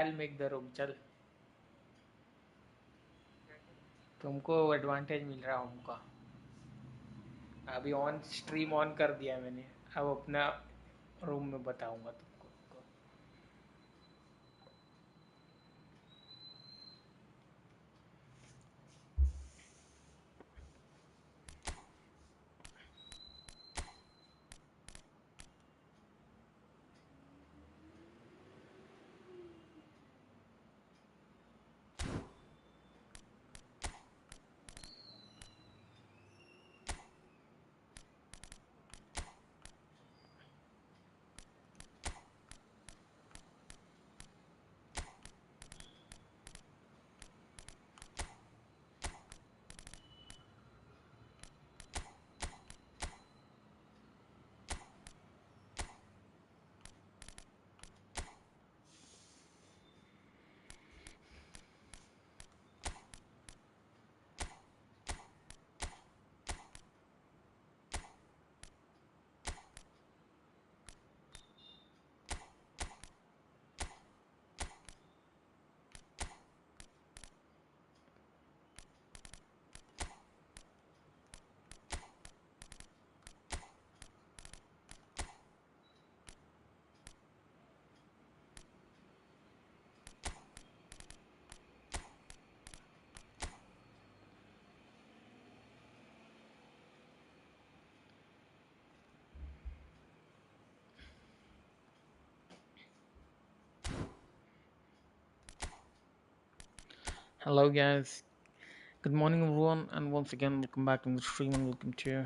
I'll make the room. चल तुमको advantage मिल रहा है हमका. अभी ऑन स्ट्रीम ऑन कर दिया मैंने. अब अपना रूम में बताऊंगा तुमको. Hello guys, good morning everyone, and once again welcome back to the stream and welcome to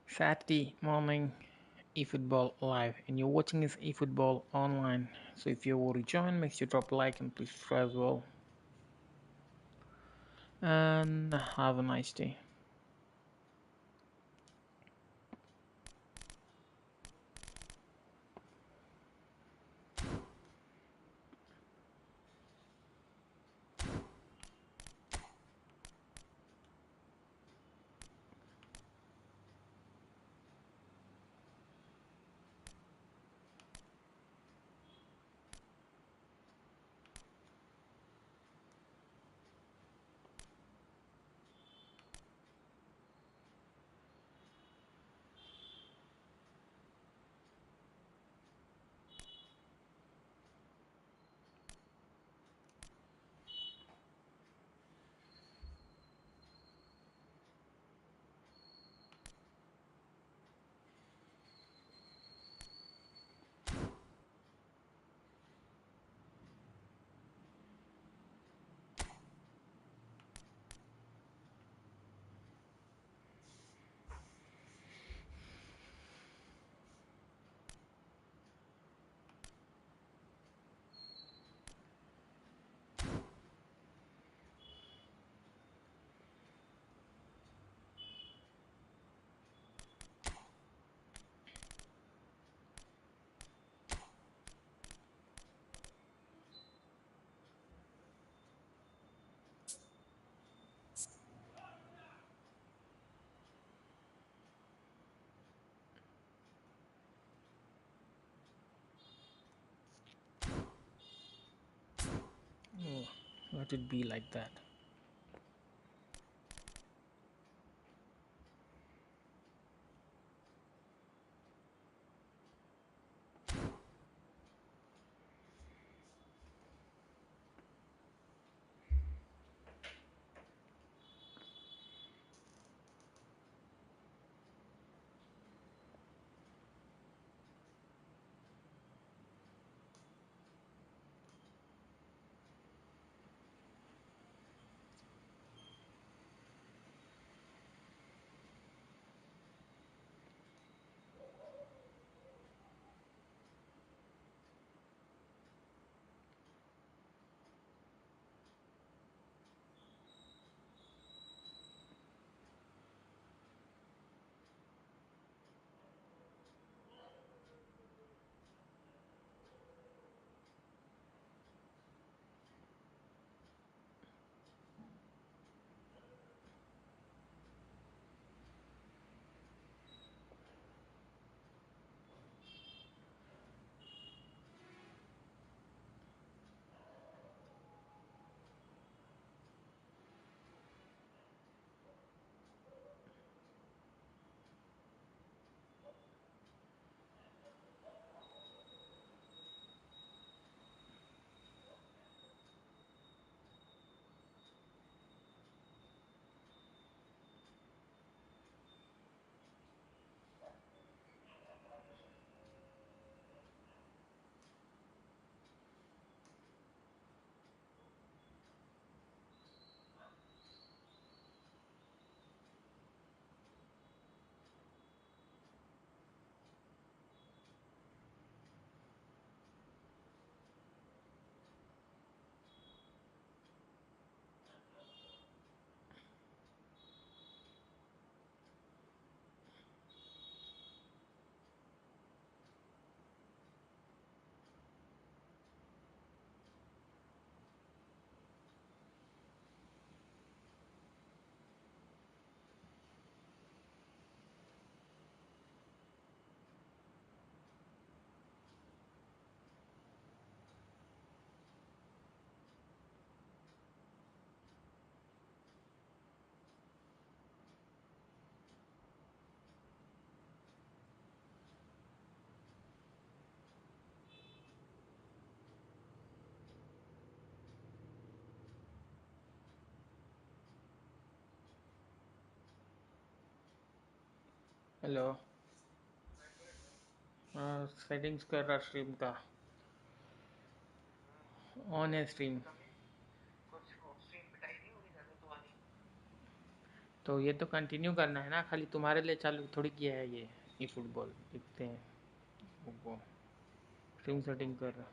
Saturday morning eFootball live, and you're watching this eFootball online. So if you already joined, make sure to drop a like and please subscribe as well, and have a nice day. Oh, let it be like that. Hello. हाँ, settings कर रहा stream का। On है stream. तो ये तो continue करना है ना, खाली तुम्हारे लिए चालू थोड़ी किया है ये। ई फुटबॉल दिखते हैं वो। स्ट्रीम सेटिंग कर रहा।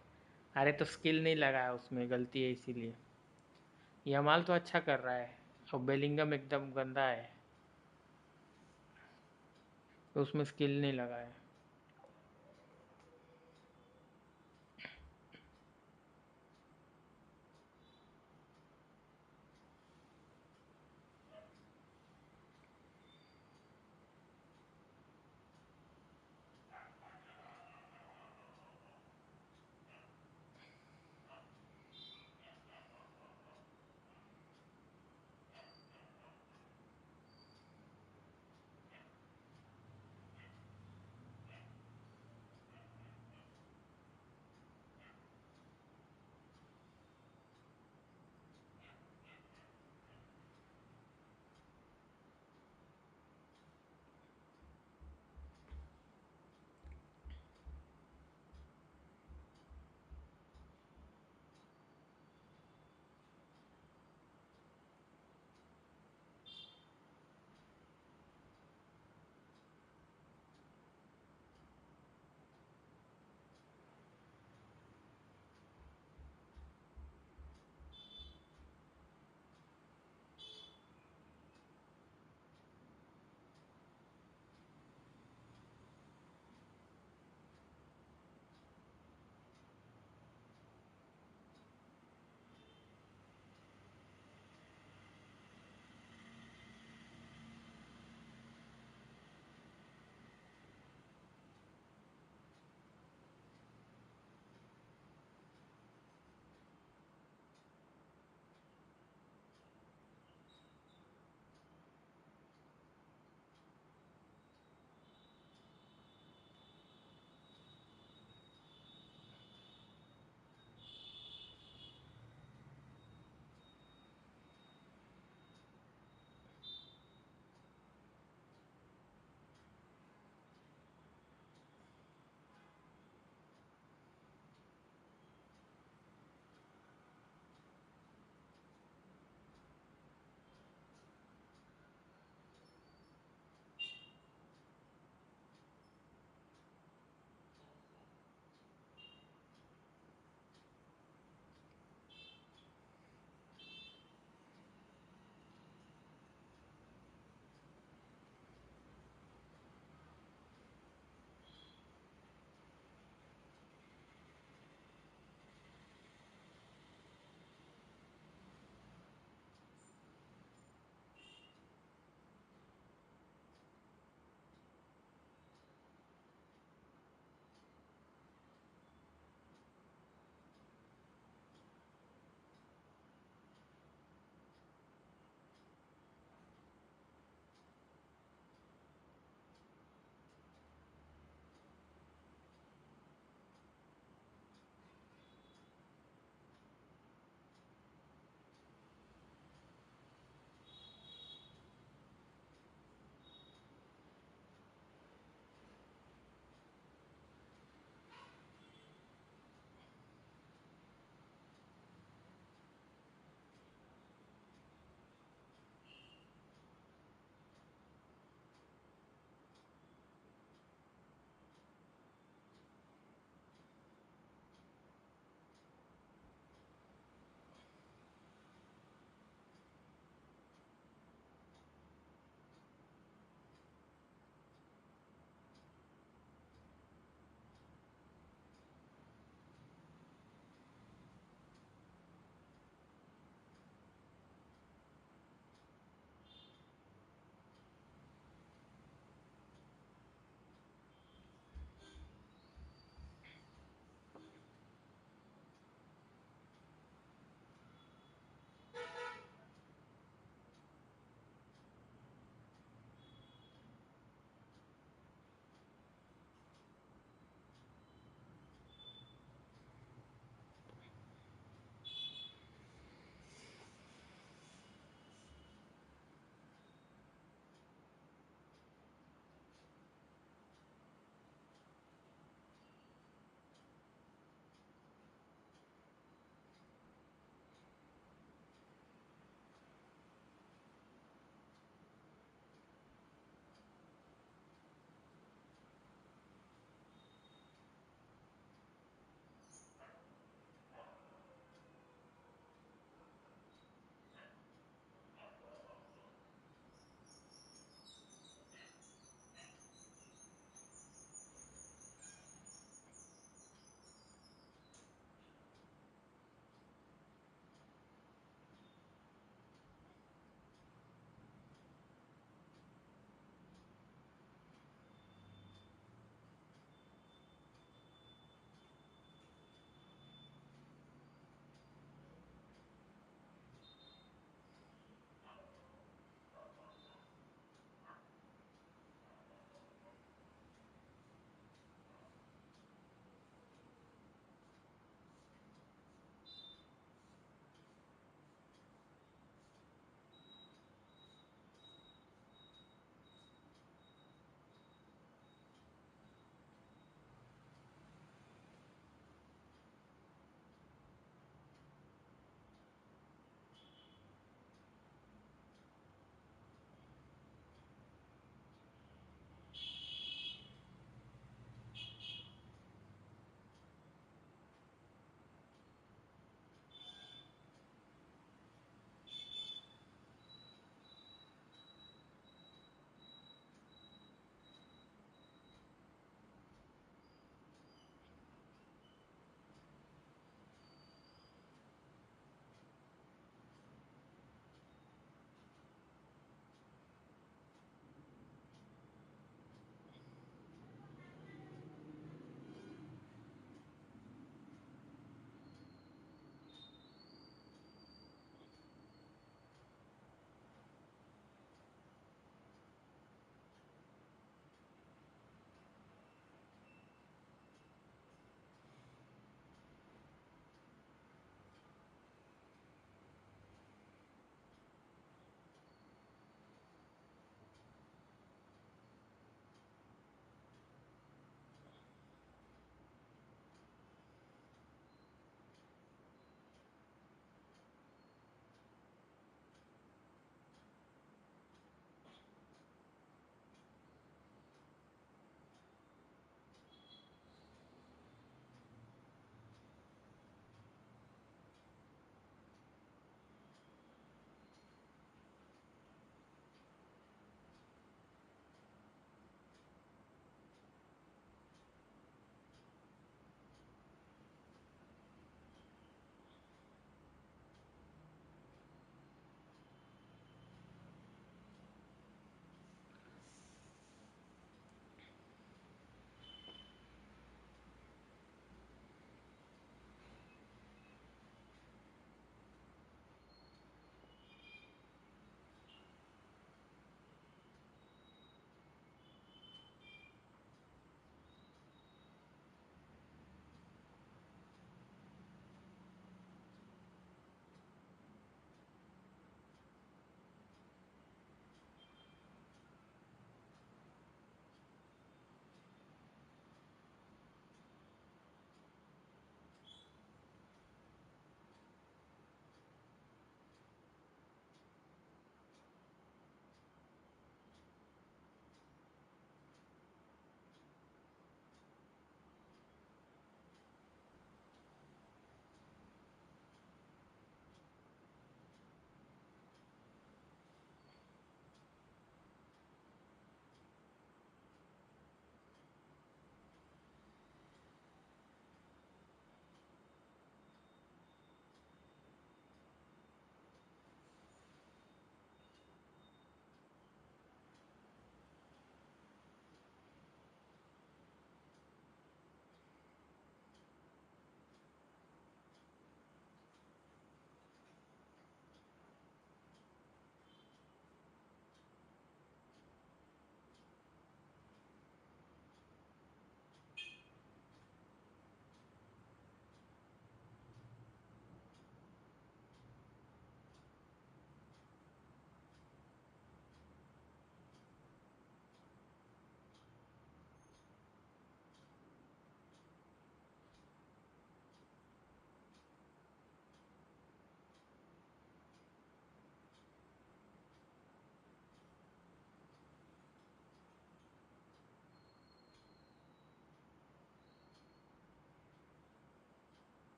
अरे तो स्किल नहीं लगा है उसमें, गलती है इसीलिए। यमाल तो अच्छा कर रहा है और बेलिंगम एकदम गंदा है, तो उसमें स्किल नहीं लगा है।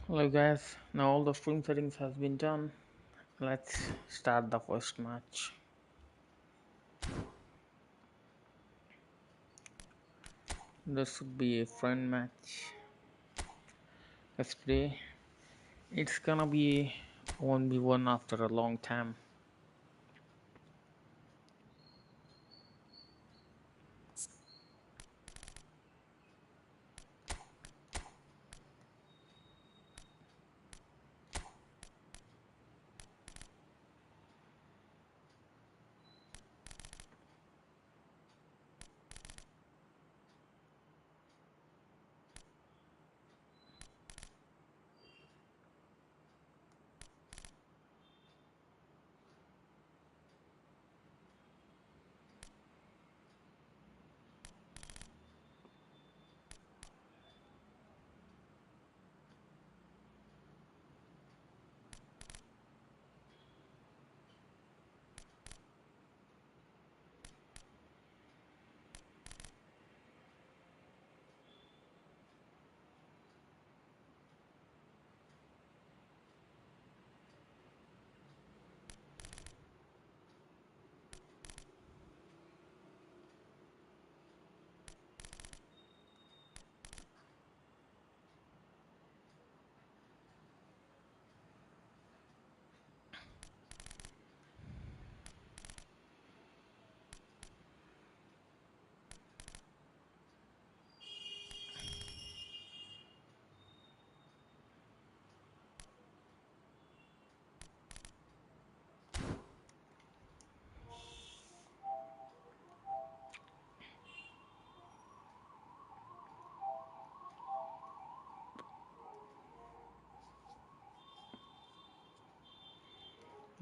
Hello guys, now all the stream settings has been done. Let's start the first match. This should be a friend match. Yesterday, it's gonna be 1v1 after a long time.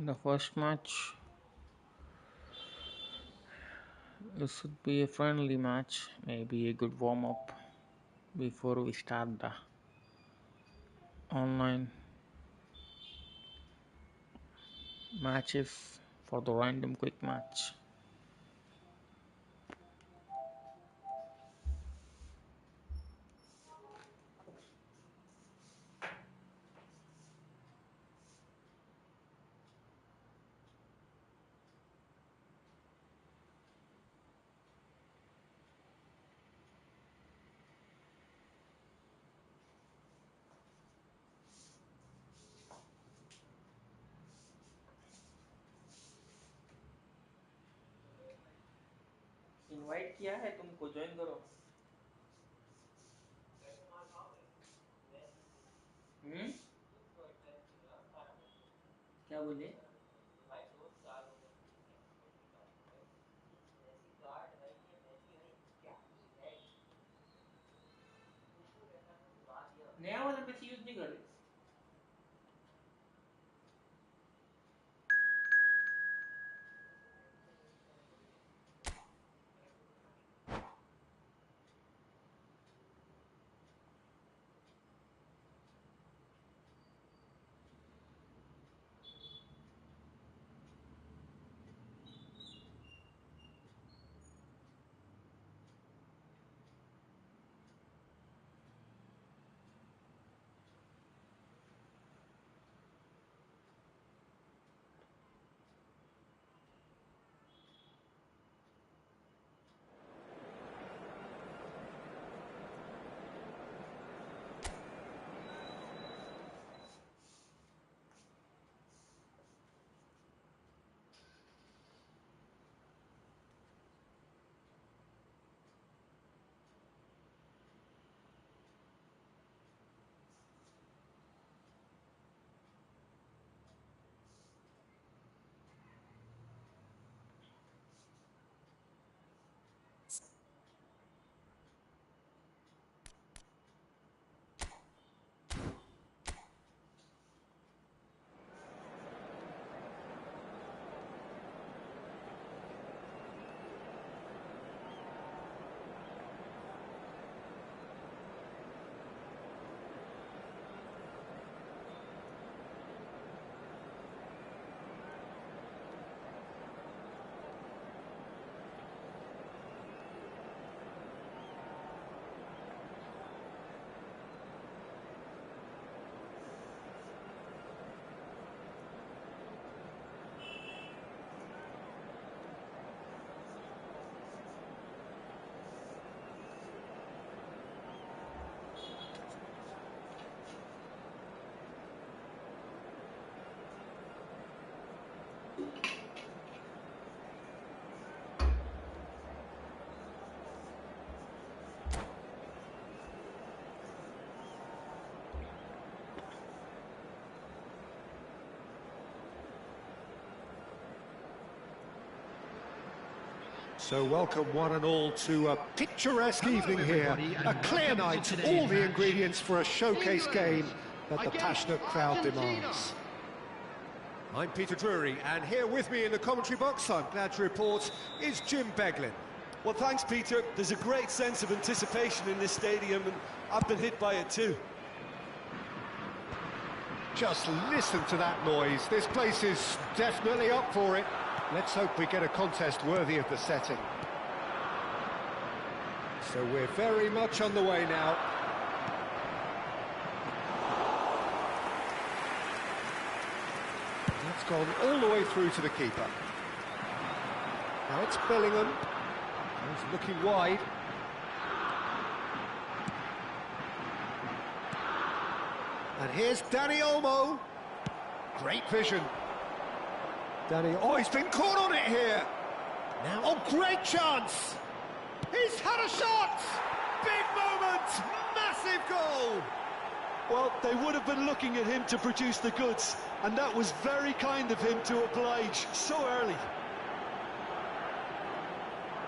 The first match, it should be a friendly match, maybe a good warm up before we start the online matches for the random quick match. Invite किया है तुमको, join करो। हम्म, क्या बोले? नया वाला पैसे use नहीं कर रहे? So welcome one and all to a picturesque evening here. A clear night, all the ingredients for a showcase game that the passionate crowd demands. I'm Peter Drury, and here with me in the commentary box, I'm glad to report, is Jim Beglin. Well, thanks, Peter. There's a great sense of anticipation in this stadium, and I've been hit by it too. Just listen to that noise. This place is definitely up for it. Let's hope we get a contest worthy of the setting. So we're very much on the way now. That's gone all the way through to the keeper. Now it's Bellingham. He's looking wide. And here's Dani Olmo. Great vision. Dani, oh, he's been caught on it here. Now, oh, great chance. He's had a shot. Big moment. Massive goal. Well, they would have been looking at him to produce the goods, and that was very kind of him to oblige so early.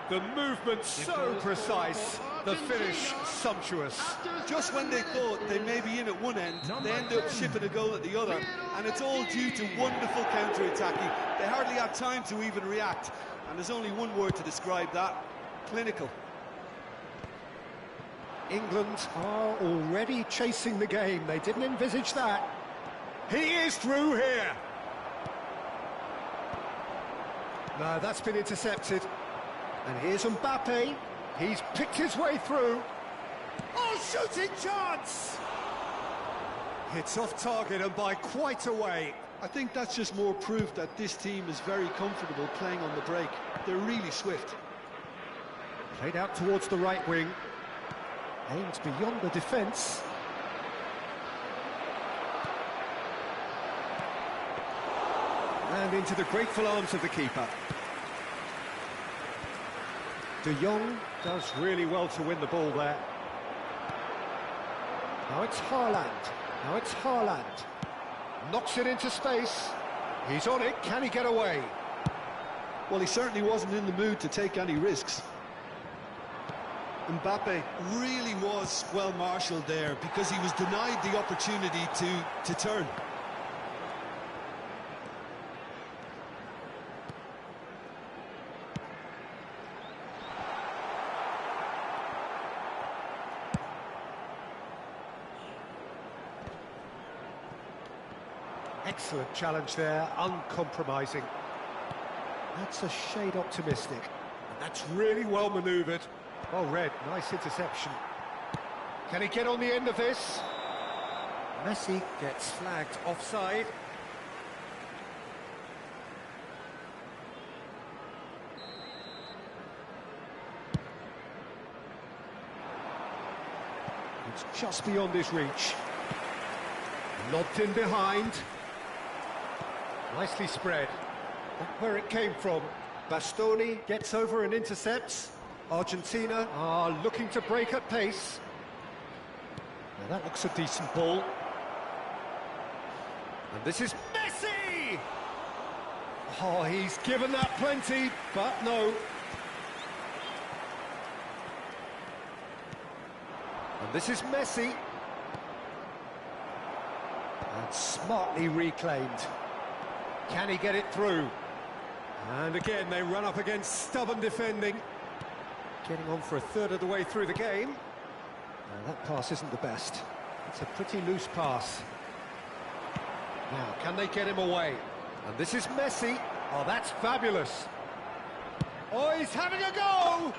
The movement so precise, the finish sumptuous. Just when they thought they may be in at one end, they end up shipping a goal at the other, and it's all due to wonderful counter-attacking. They hardly had time to even react, and there's only one word to describe that: clinical. England are already chasing the game. They didn't envisage that. He is through here. No, that's been intercepted. And here's Mbappe. He's picked his way through. Oh, shooting chance! It's off target and by quite a way. I think that's just more proof that this team is very comfortable playing on the break. They're really swift. Played out towards the right wing. Aimed beyond the defence. And into the grateful arms of the keeper. De Jong does really well to win the ball there. Now it's Haaland. Now it's Haaland. Knocks it into space. He's on it. Can he get away? Well, he certainly wasn't in the mood to take any risks. Mbappe really was well marshalled there because he was denied the opportunity to turn. Excellent challenge there, uncompromising. That's a shade optimistic, and that's really well manoeuvred. Well read, nice interception. Can he get on the end of this? Messi gets flagged offside. It's just beyond his reach. Lobbed in behind. Nicely spread. That's where it came from. Bastoni gets over and intercepts. Argentina are looking to break at pace. Now that looks a decent ball. And this is Messi! Oh, he's given that plenty, but no. And this is Messi. And smartly reclaimed. Can he get it through? And again, they run up against stubborn defending. Getting on for a third of the way through the game. Now, that pass isn't the best. It's a pretty loose pass. Now, can they get him away? And this is Messi. Oh, that's fabulous. Oh, he's having a go!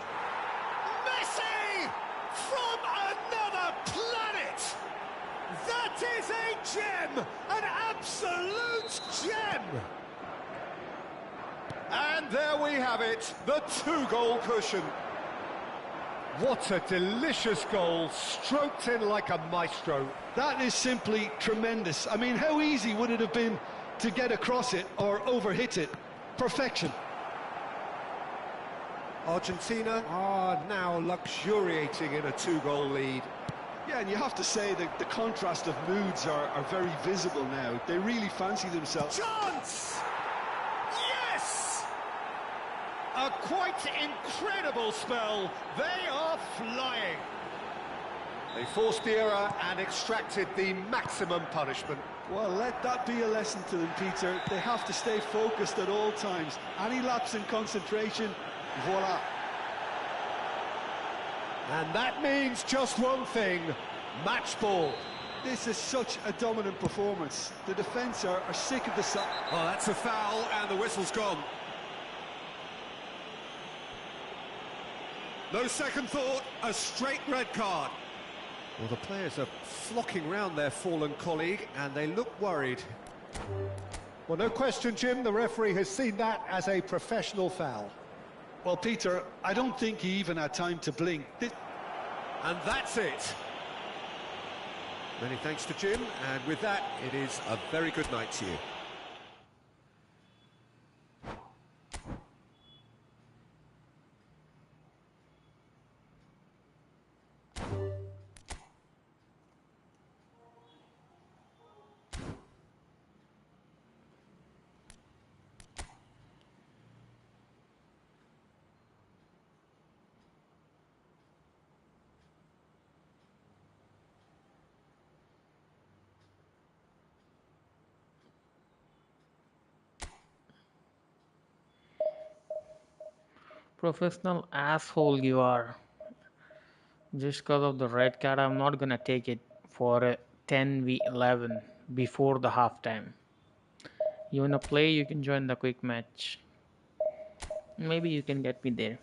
Messi! From another planet! That is a gem! An absolute gem! And there we have it, the two-goal cushion. What a delicious goal, stroked in like a maestro. That is simply tremendous. I mean, how easy would it have been to get across it or overhit it? Perfection. Argentina are now luxuriating in a two-goal lead. Yeah, and you have to say that the contrast of moods are very visible now. They really fancy themselves. Chance! Yes! A quite incredible spell. They are flying. They forced the error and extracted the maximum punishment. Well, let that be a lesson to them, Peter. They have to stay focused at all times. Any lapse in concentration, voila. And that means just one thing, match ball. This is such a dominant performance. The defence are sick of the sun. Oh, that's a foul, and the whistle's gone. No second thought, a straight red card. Well, the players are flocking round their fallen colleague, and they look worried. Well, no question, Jim, the referee has seen that as a professional foul. Well, Peter, I don't think he even had time to blink. And that's it. Many thanks to Jim, and with that, it is a very good night to you. Professional asshole you are. Just because of the red card, I'm not gonna take it for a 10v11 before the halftime. You wanna play, you can join the quick match. Maybe you can get me there.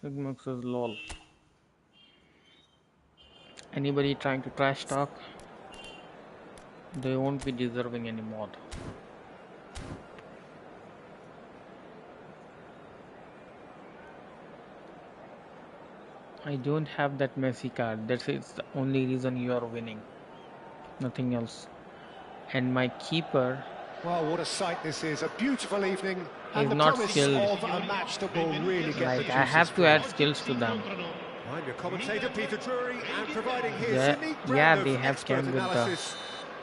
Sigmux says lol. Anybody trying to trash talk? They won't be deserving anymore. I don't have that Messi card. That's it's the only reason you are winning. Nothing else. And my keeper. Well, what a sight this is. A beautiful evening. And Is the not promise skilled. of a match that will really get Like the I juices have to flowing. add skills to them. I'm your commentator, Peter Drury, and providing his Yeah, unique yeah, brand they of have expert came with the analysis.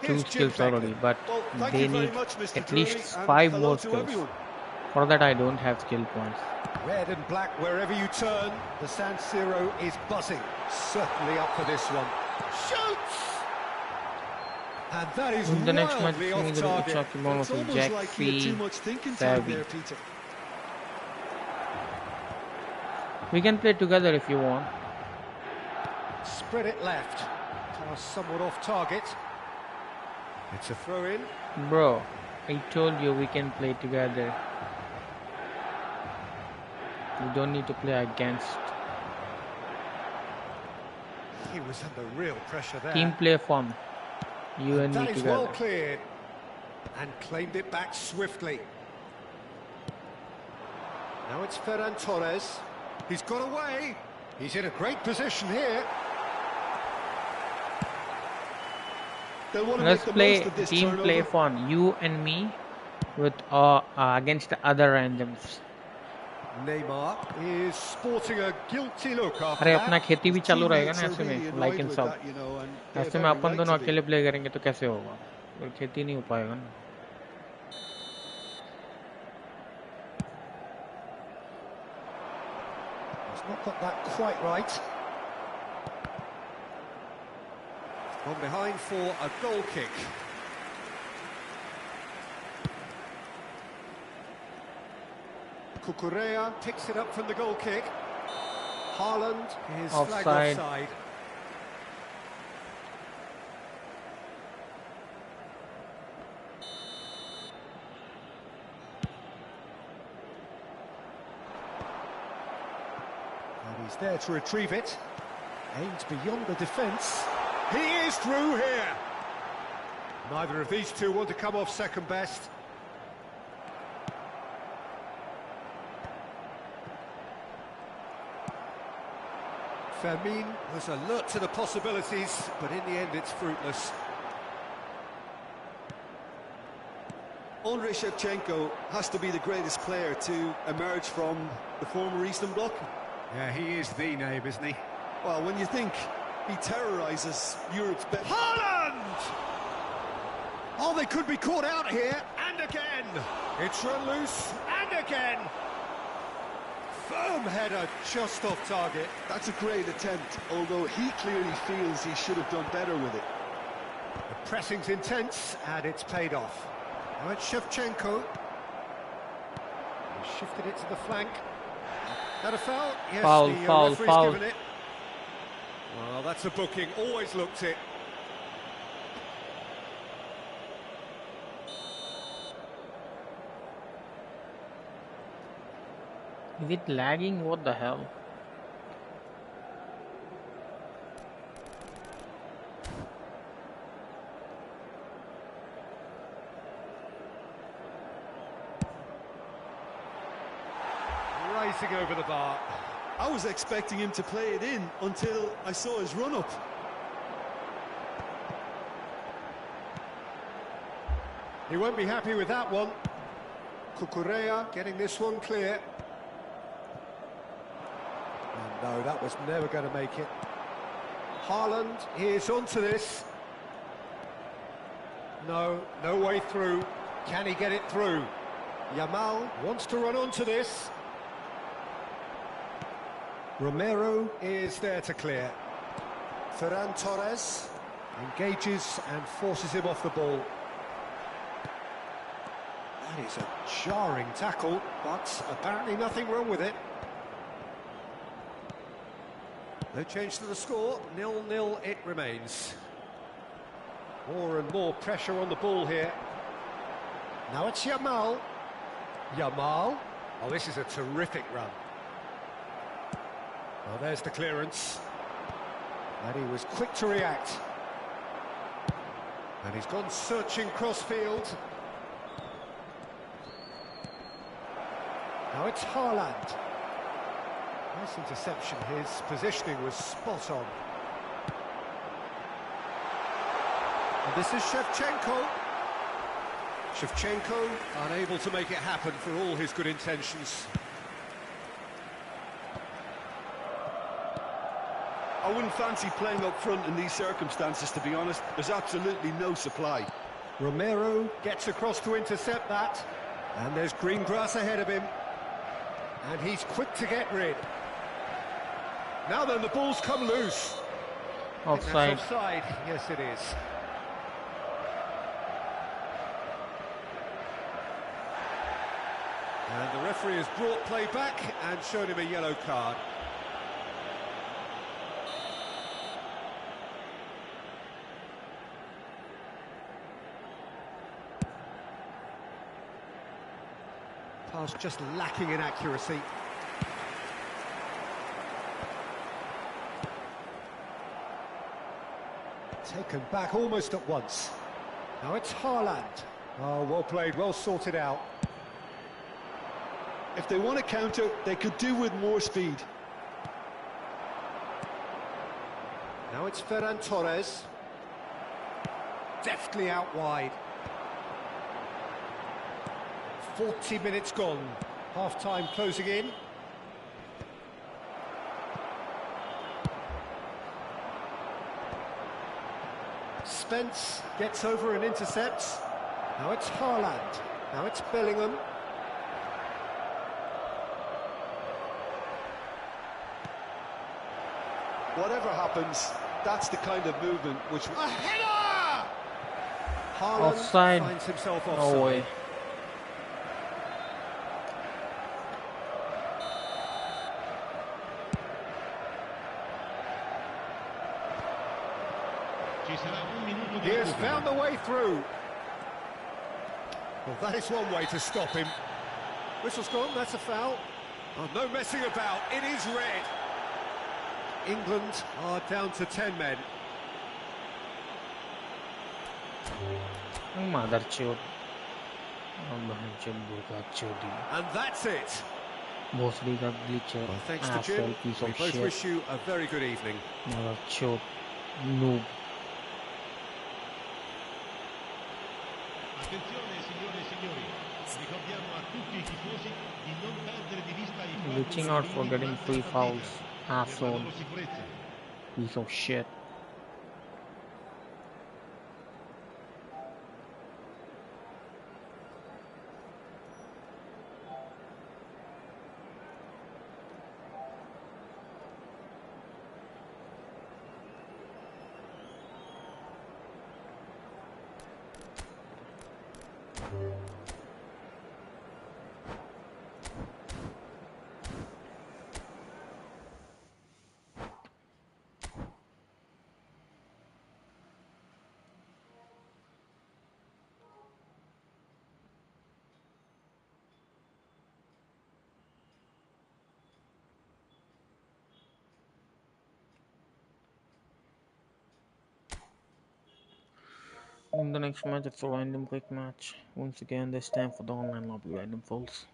2 Here's Jim skills already, Franklin. but Well, thank they you very need much, Mr. at Drury, least and 5 hello more to skills. everyone. For that I don't have skill points. Red and black wherever you turn. The San Siro is buzzing. Certainly up for this one. Shoots! And that is In the next match, wildly off target. HRKBOND It's versus almost Jack like you had too C. much thinking time Savvy. there, Peter. We can play together if you want. Spread it left. Pass somewhat off target. It's a throw in. Bro, I told you we can play together. You don't need to play against. He was under real pressure there. Team play form. You and me That is together. well cleared. And claimed it back swiftly. Now it's Ferran Torres. He's got away. He's in a great position here. They'll want to Let's make the play most of this team play turnover. form. You and me with against the other randoms. Neymar is sporting a guilty look after अरे that. अपना खेती भी चालू रहेगा Teammates ना are ऐसे really में annoyed like and with सब that, you know, and they're ऐसे में very अपन right दोनों to be. अकेले प्ले करेंगे तो कैसे होगा और खेती नहीं हो पाएगा ना He's not got that quite right. Gone behind for a goal kick. Cucurella picks it up from the goal kick. Haaland is flagged Offside. offside. And he's there to retrieve it. Aims beyond the defence. He is through here. Neither of these two want to come off second best. Fermin was alert to the possibilities, but in the end it's fruitless. Andrei Shevchenko has to be the greatest player to emerge from the former Eastern Bloc. Yeah, he is the name, isn't he? Well, when you think he terrorises Europe's best... Haaland! Oh, they could be caught out here, and again! It's run loose, and again! Firm header, just off target. That's a great attempt, although he clearly feels he should have done better with it. The pressing's intense, and it's paid off. Now it's Shevchenko. He shifted it to the flank. That a foul? Yes, Foul, the foul, referee's foul. given it. Well, that's a booking. Always looked it. Is it lagging? What the hell? Rising over the bar. I was expecting him to play it in until I saw his run-up. He won't be happy with that one. Cucurella getting this one clear. And no, that was never going to make it. Haaland is onto this. No, no way through. Can he get it through? Yamal wants to run onto this. Romero is there to clear. Ferran Torres engages and forces him off the ball. That is a jarring tackle, but apparently nothing wrong with it. No change to the score, 0-0 it remains. More and more pressure on the ball here. Now it's Yamal. Yamal. Oh, this is a terrific run. Well, there's the clearance. And he was quick to react. And he's gone searching crossfield. Now it's Haaland. Nice interception. His positioning was spot on. And this is Shevchenko. Shevchenko unable to make it happen for all his good intentions. I wouldn't fancy playing up front in these circumstances, to be honest. There's absolutely no supply. Romero gets across to intercept that. And there's green grass ahead of him. And he's quick to get rid. Now then, the ball's come loose. Offside. That's offside. Yes, it is. And the referee has brought play back and shown him a yellow card. Pass just lacking in accuracy. Taken back almost at once. Now it's Haaland. Oh, well played, well sorted out. If they want to counter, they could do with more speed. Now it's Ferran Torres. Deftly out wide. 40 minutes gone. Half-time closing in. Spence gets over and intercepts. Now it's Haaland. Now it's Bellingham. Whatever happens, that's the kind of movement which... A header! Haaland Offside. finds himself offside. No way. He has found the way through. Well, that is one way to stop him. Whistle's gone, that's a foul. Oh, no messing about, it is red. England are down to 10 men. Mother chod. And that's it. Mostly got glitcher. Well, thanks to Jim, piece we of both shit. wish you a very good evening. Mother chod. Noob. Attenzione signore e signori, ricordiamo a tutti i tifosi di non perdere di vista i Reaching out for getting free fouls. Asshole. sicurezza. Piece of shit. In the next match, it's a random quick match. Once again, this time for the online lobby random falls.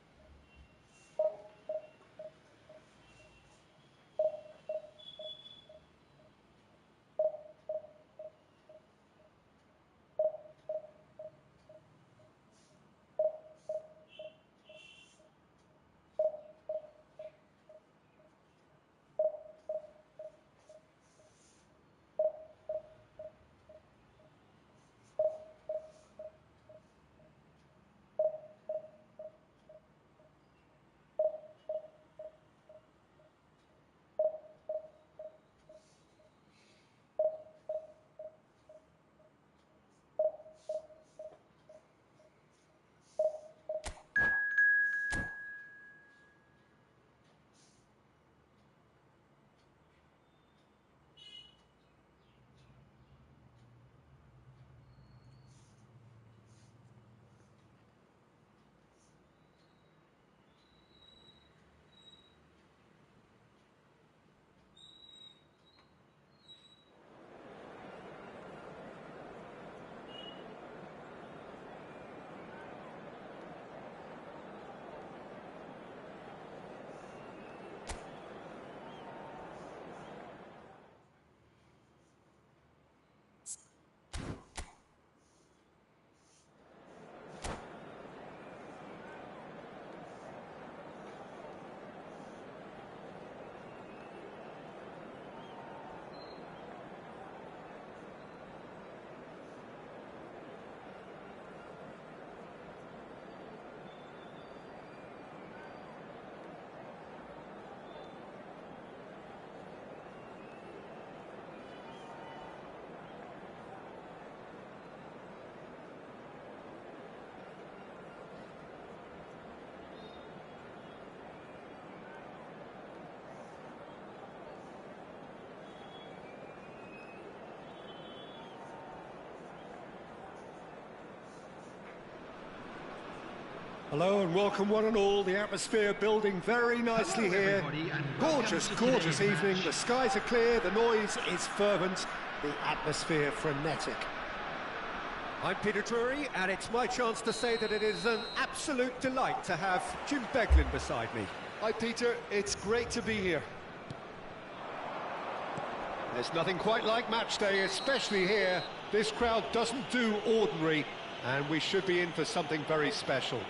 Hello and welcome one and all. The atmosphere building very nicely here. Gorgeous, gorgeous evening. The skies are clear, the noise is fervent, the atmosphere frenetic. I'm Peter Drury, and it's my chance to say that it is an absolute delight to have Jim Beglin beside me. Hi Peter, it's great to be here. There's nothing quite like match day, especially here. This crowd doesn't do ordinary, and we should be in for something very special.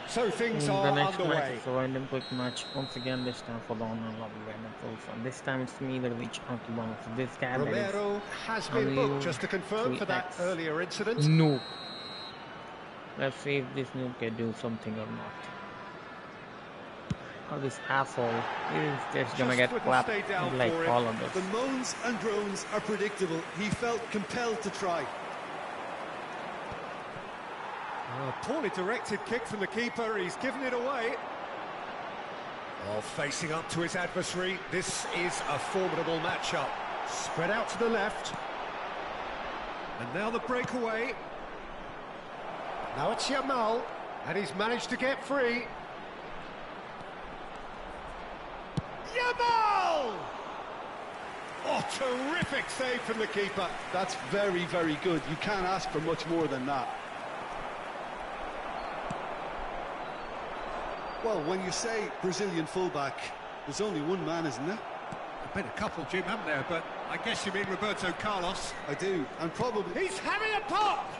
So things are the next underway. match is a random quick match. Once again, this time for the honor of random folks. And this time it's me that reach out to one of this guy. Romero has been booked, just to confirm, for that earlier incident. No. Let's see if this noob can do something or not. Oh, this asshole is just gonna get clapped like all of us. The moans and groans are predictable. He felt compelled to try. Poorly directed kick from the keeper, he's given it away. Oh, facing up to his adversary, this is a formidable matchup. Spread out to the left. And now the breakaway. Now it's Yamal, and he's managed to get free. Yamal! Oh, terrific save from the keeper. That's very, very good. You can't ask for much more than that. Well, when you say Brazilian fullback, there's only one man, isn't there? There've been a couple, Jim, haven't there? But I guess you mean Roberto Carlos. I do, and probably... He's having a pop!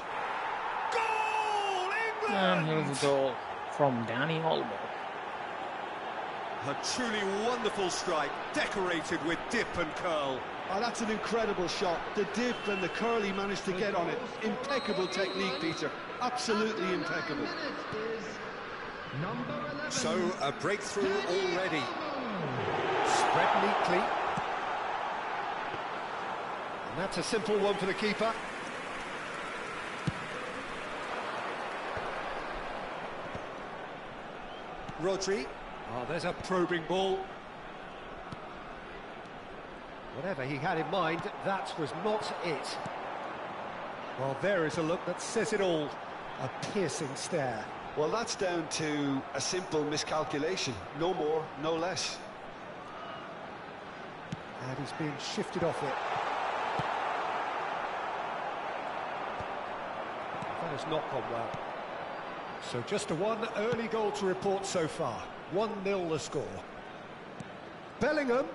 Goal, England! And here's a goal from Danny Olmo. A truly wonderful strike, decorated with dip and curl. Oh, that's an incredible shot. The dip and the curl he managed to get on it. Impeccable technique, Peter. Absolutely impeccable. So, a breakthrough already. Spread neatly. And that's a simple one for the keeper. Rodri. Oh, there's a probing ball. Whatever he had in mind, that was not it. Well, there is a look that says it all. A piercing stare. Well, that's down to a simple miscalculation. No more, no less. And he's being shifted off it. That has not gone well. So just a one early goal to report so far. 1-0 the score. Bellingham.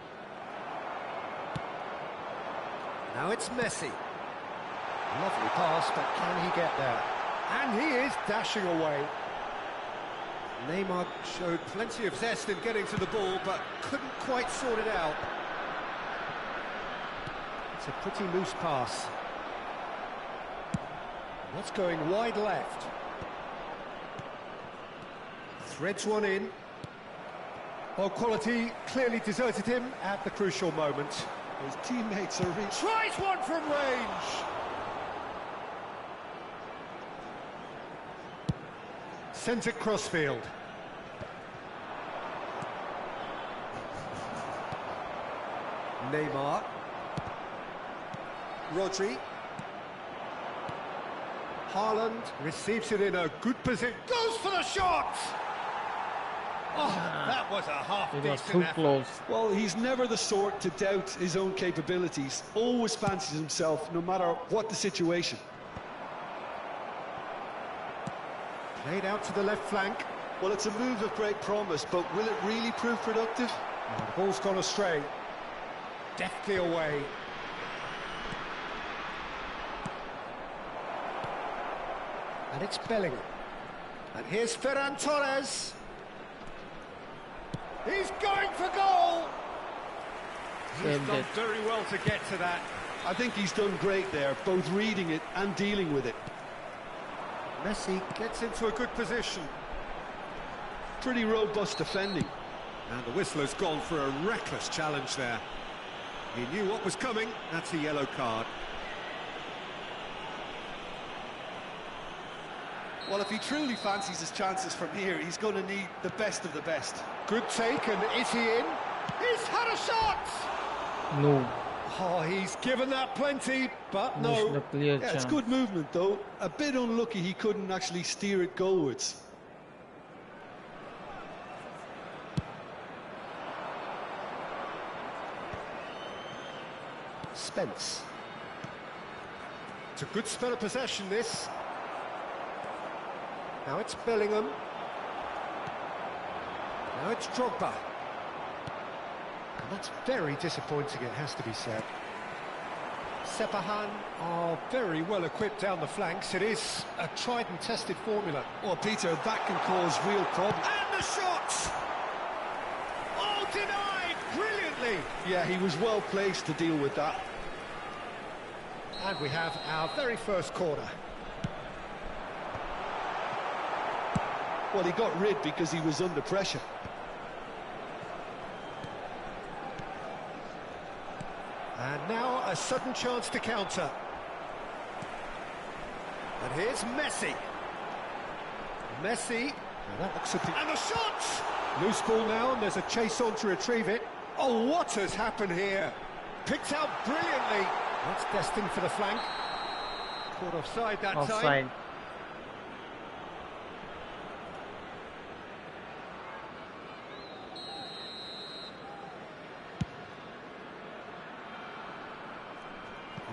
Now it's Messi. Lovely pass, but can he get there? And he is dashing away. Neymar showed plenty of zest in getting to the ball, but couldn't quite sort it out. It's a pretty loose pass. That's going wide left. Threads one in. Well, quality clearly deserted him at the crucial moment. His teammates are... Tries one from range! Sent it crossfield. Neymar. Rodri. Haaland receives it in a good position. Goes for the shot! Oh, that was a half-decent effort. Close. Well, he's never the sort to doubt his own capabilities. Always fancies himself, no matter what the situation. Played out to the left flank. Well, it's a move of great promise, but will it really prove productive? Oh, the ball's gone astray. Deftly away. And it's Bellingham. And here's Ferran Torres. He's going for goal! He's done very well to get to that. I think he's done great there, both reading it and dealing with it. Messi gets into a good position. Pretty robust defending. And the whistler's gone for a reckless challenge there. He knew what was coming. That's a yellow card. Well, if he truly fancies his chances from here, he's going to need the best of the best. Good take, and is he in? He's had a shot! No. Oh, he's given that plenty, but Missed no. the clear Yeah, it's chance. good movement though. A bit unlucky he couldn't actually steer it goalwards. Spence. It's a good spell of possession, this. Now it's Bellingham. Now it's Drogba. And that's very disappointing, it has to be said. Sepahan are very well equipped down the flanks. It is a tried and tested formula. Well, Peter, that can cause real problems. And the shots! Oh, denied brilliantly! Yeah, he was well placed to deal with that. And we have our very first corner. Well, he got rid because he was under pressure. And now a sudden chance to counter. And here's Messi. Messi. Now that looks a bit... And the shot! Loose ball now, and there's a chase on to retrieve it. Oh, what has happened here? Picked out brilliantly. That's destined for the flank. Caught offside that time. Offside.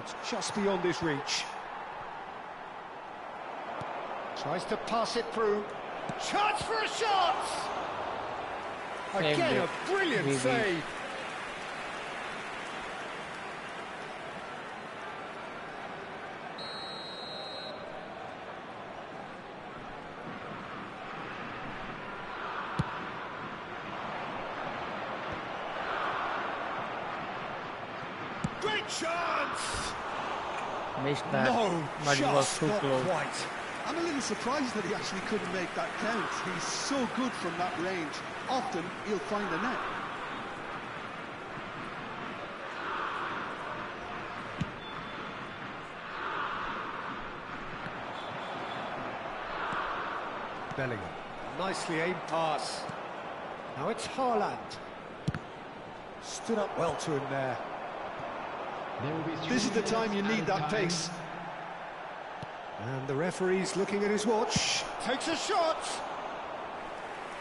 It's just beyond his reach. Tries to pass it through. Chance for a shot! Again, a brilliant save. Great chance! Missed that. No, but it was just too not close. quite. I'm a little surprised that he actually couldn't make that count. He's so good from that range. Often, he'll find a net. Bellingham. Nicely aimed pass. Now it's Haaland. Stood up well to him there. This is the time you need that pace. And the referee's looking at his watch. Takes a shot!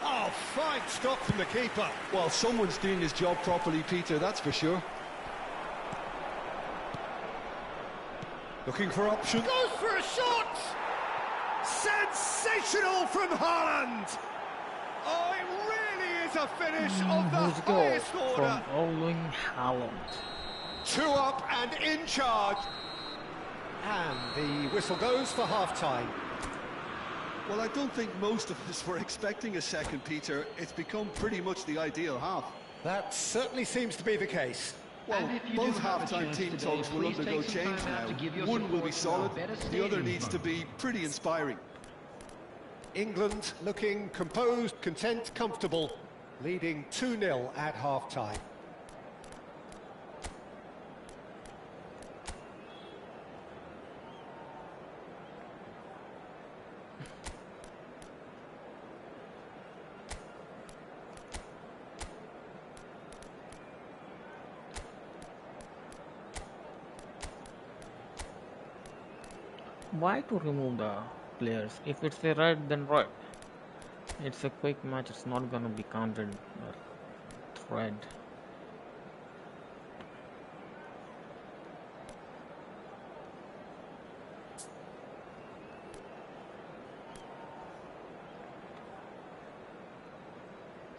Oh, fine stop from the keeper. Well, someone's doing his job properly, Peter, that's for sure. Looking for options. Goes for a shot! Sensational from Haaland! Oh, it really is a finish of the Who's goal highest order. from Erling Haaland. 2 up and in charge. And the whistle goes for half-time. Well, I don't think most of us were expecting a second, Peter. It's become pretty much the ideal half. That certainly seems to be the case. Well, both half-time team talks will undergo change now. One will be solid, the other needs to be pretty inspiring. England looking composed, content, comfortable, leading 2-0 at half-time. Why to remove the players? If it's a red, then red. It's a quick match, it's not gonna be counted red.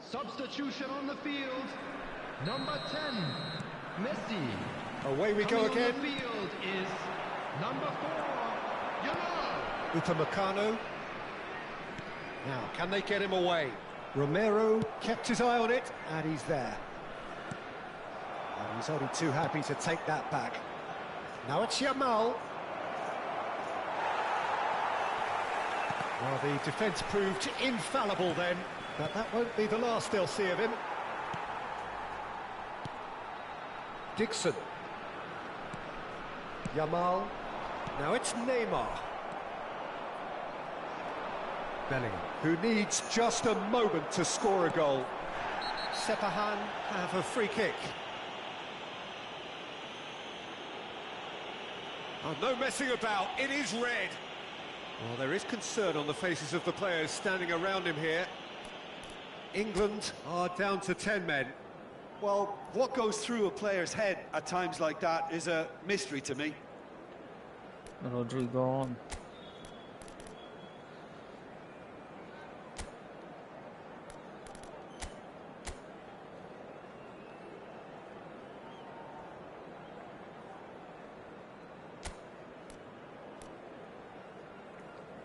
Substitution on the field. Number 10, Messi. Away we go Coming again. on the field is number 4, Upamecano. Now, can they get him away? Romero kept his eye on it, and he's there. And he's only too happy to take that back. Now it's Yamal. Well, the defence proved infallible then, but that won't be the last they'll see of him. Dixon. Yamal. Now it's Neymar. Bellingham, who needs just a moment to score a goal. Sepahan have a free kick. Oh, no messing about, it is red. Well, there is concern on the faces of the players standing around him here. England are down to 10 men. Well, what goes through a player's head at times like that is a mystery to me. Rodrigo on.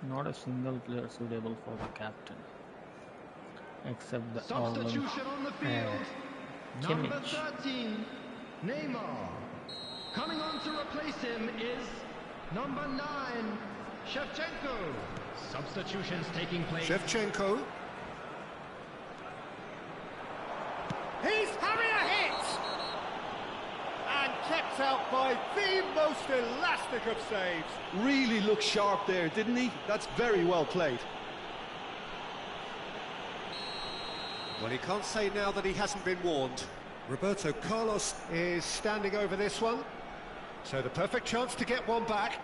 Not a single player suitable for the captain, except the Substitution on the field. Number Kimmich. 13, Neymar. Coming on to replace him is number 9, Shevchenko. Substitutions taking place. Shevchenko. He's having a hit! And kept out by the most elastic of saves. Really looked sharp there, didn't he? That's very well played. Well, he can't say now that he hasn't been warned. Roberto Carlos is standing over this one. So the perfect chance to get one back.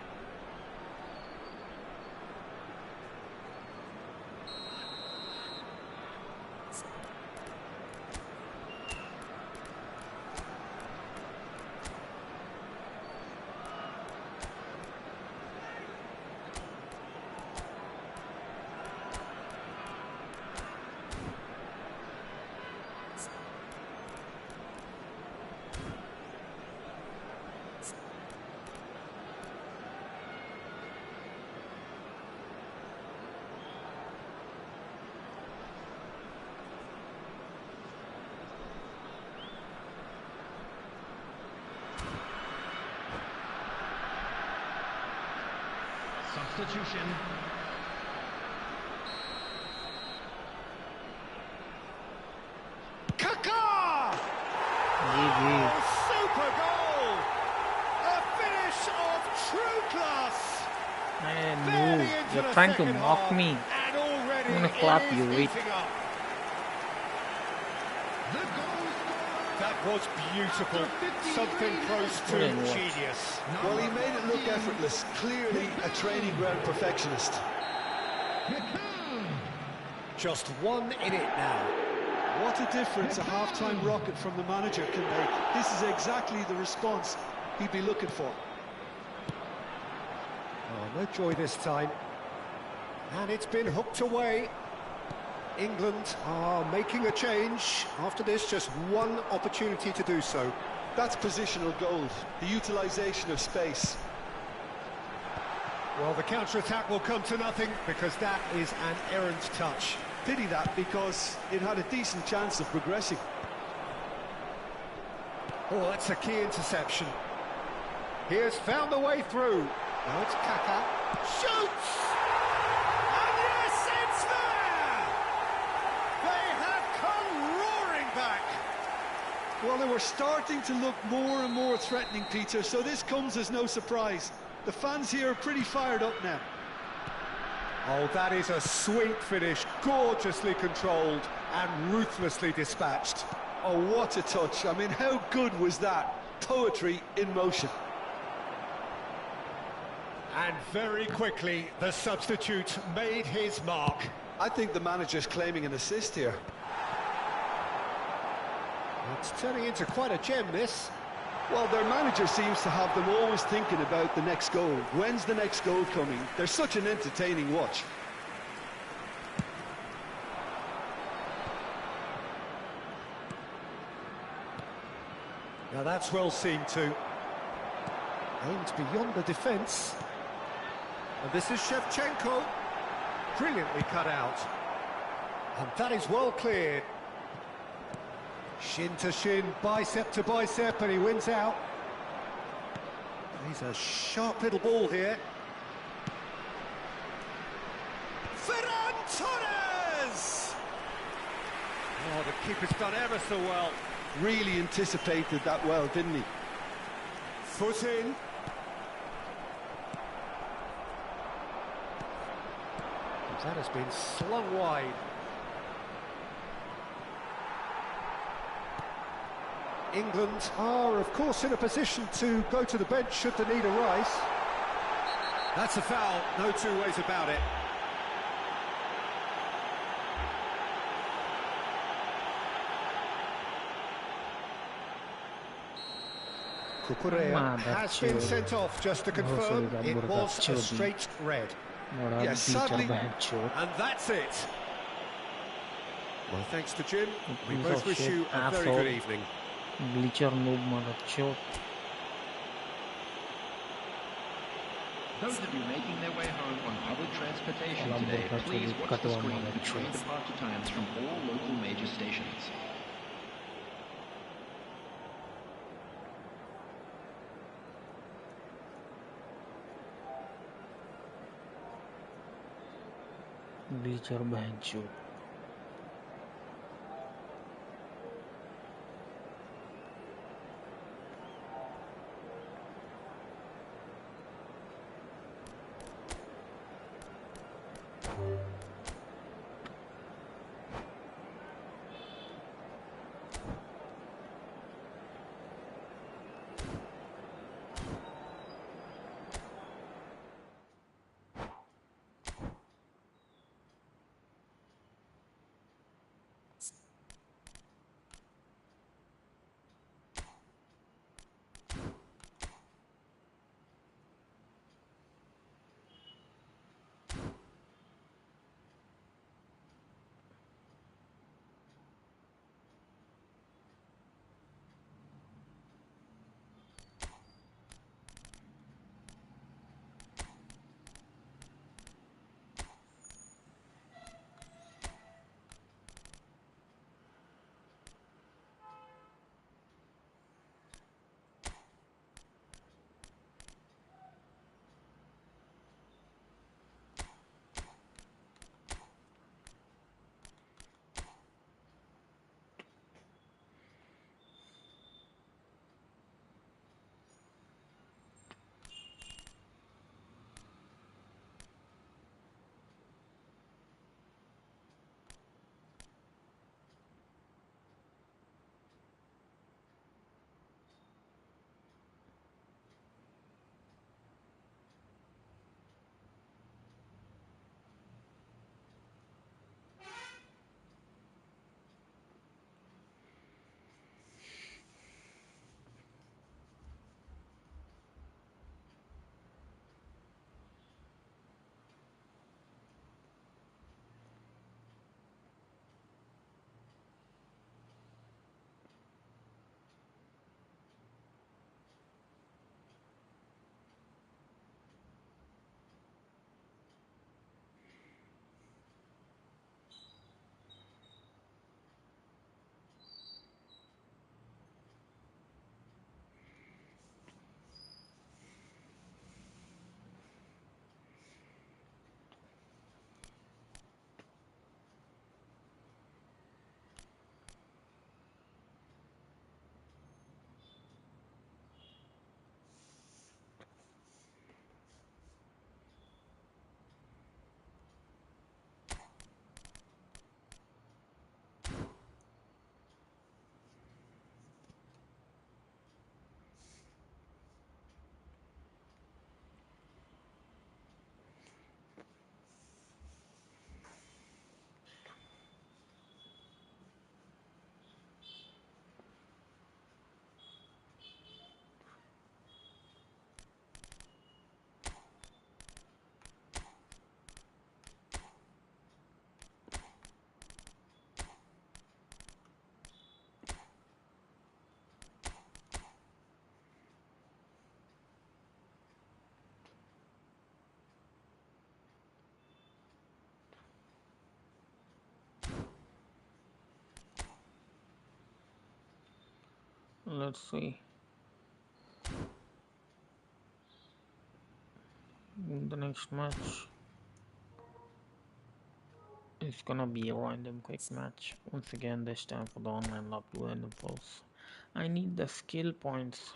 Substitution. Kaká! GG. Super goal! A finish of true class! Barely into You're the trying to second mock half, me. and already I'm gonna clap it is you, wait. heating up. The goal scorer. That was beautiful. Something close to Brilliant watch. genius. Well, he made it look effortless. Clearly a training ground perfectionist. Just one in it now. What a difference a half-time rocket from the manager can make. This is exactly the response he'd be looking for. Oh, no joy this time. And it's been hooked away. England are making a change. After this, just one opportunity to do so. That's positional gold, the utilisation of space. Well, the counter-attack will come to nothing because that is an errant touch. Pity that, because it had a decent chance of progressing. Oh, that's a key interception. He has found the way through. Now it's Kaká. Shoots! And yes, it's there! They have come roaring back. Well, they were starting to look more and more threatening, Peter, so this comes as no surprise. The fans here are pretty fired up now. Oh, that is a sweet finish, gorgeously controlled and ruthlessly dispatched. Oh, what a touch. I mean, how good was that? Poetry in motion. And very quickly, the substitute made his mark. I think the manager's claiming an assist here. It's turning into quite a gem, this. Well, their manager seems to have them always thinking about the next goal. When's the next goal coming? They're such an entertaining watch. Now that's well seen too. Aimed beyond the defence. And this is Shevchenko. Brilliantly cut out. And that is well cleared. Shin to shin, bicep to bicep, and he wins out. He's a sharp little ball here. Ferran Torres! Oh, the keeper's done ever so well. Really anticipated that well, didn't he? Foot in. That has been slung wide. England are, of course, in a position to go to the bench should the need arise. That's a foul, no two ways about it. Cucurella has been sent off, just to confirm. It was a straight red. Yes, sadly. And that's it. Well, thanks to Jim. We both wish you a very good evening. Bleacher noob morechuff. Those of you making their way home on public transportation today, please watch the screen for train departure times from all local major stations. Bleacher morechuff. Let's see. The next match is gonna be a random quick match. Once again, this time for the online lap to random pulse. I need the skill points.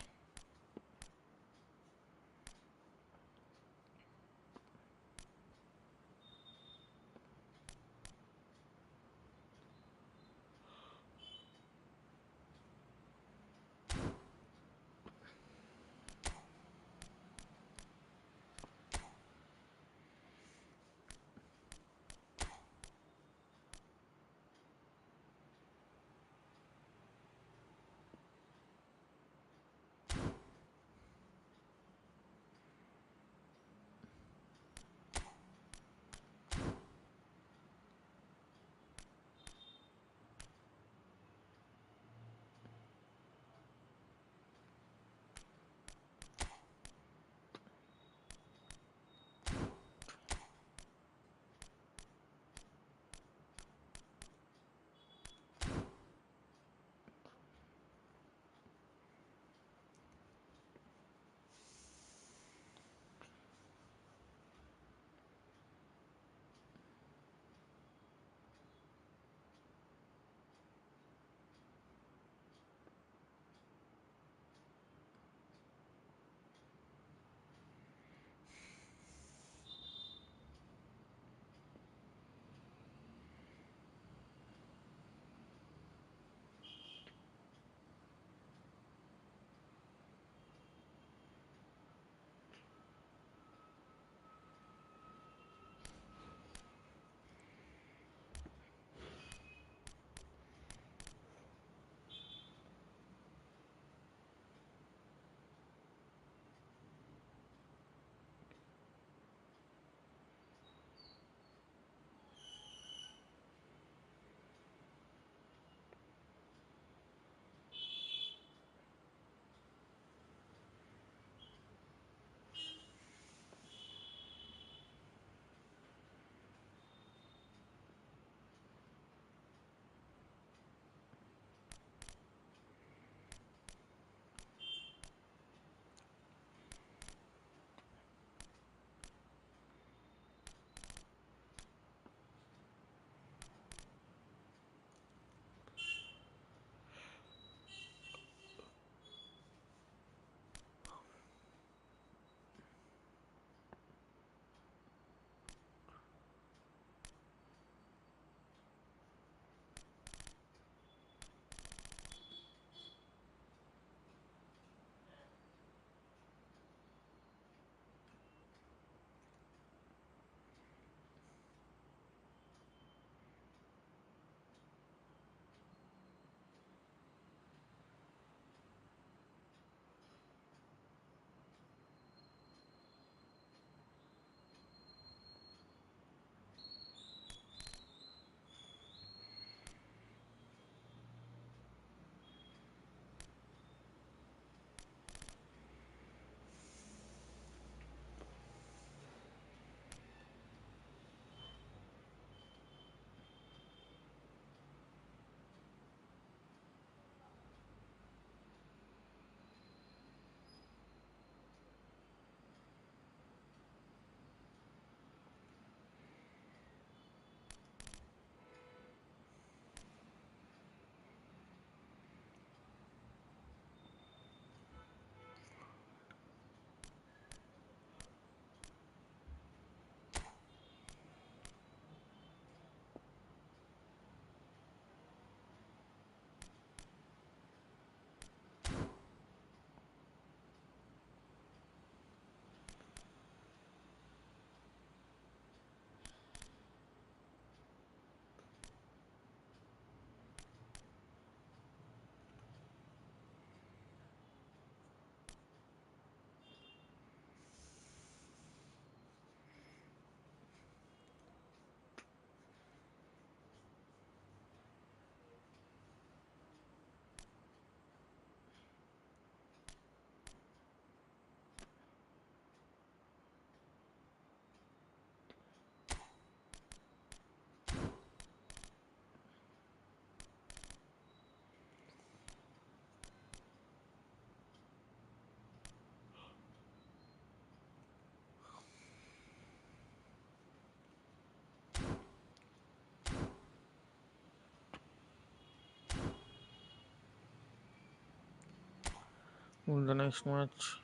In the next match,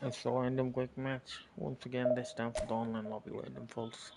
it's a random quick match. Once again, this time for the online lobby random falls.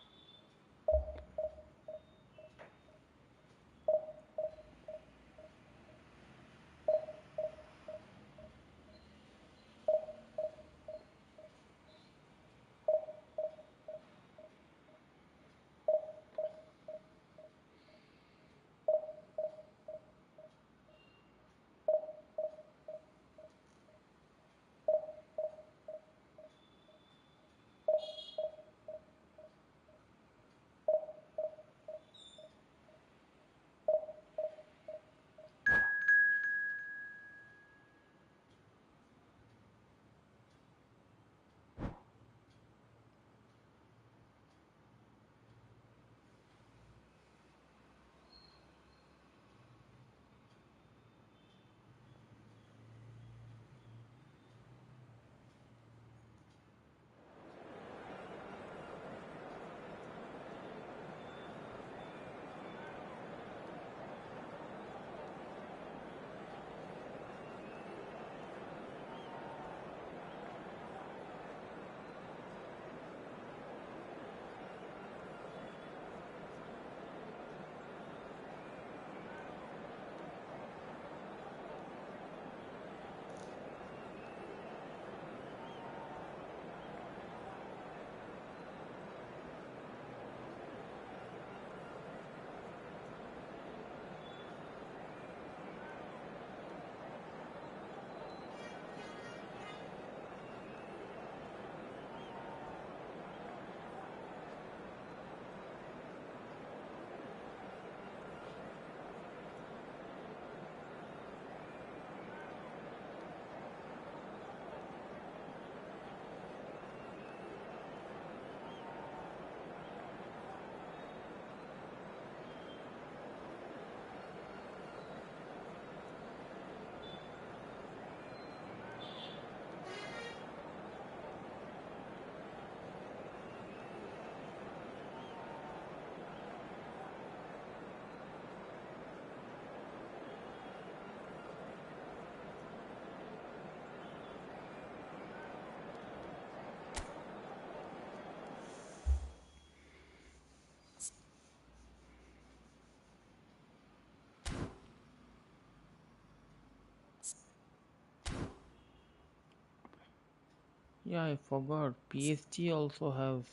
Yeah, I forgot. PSG also have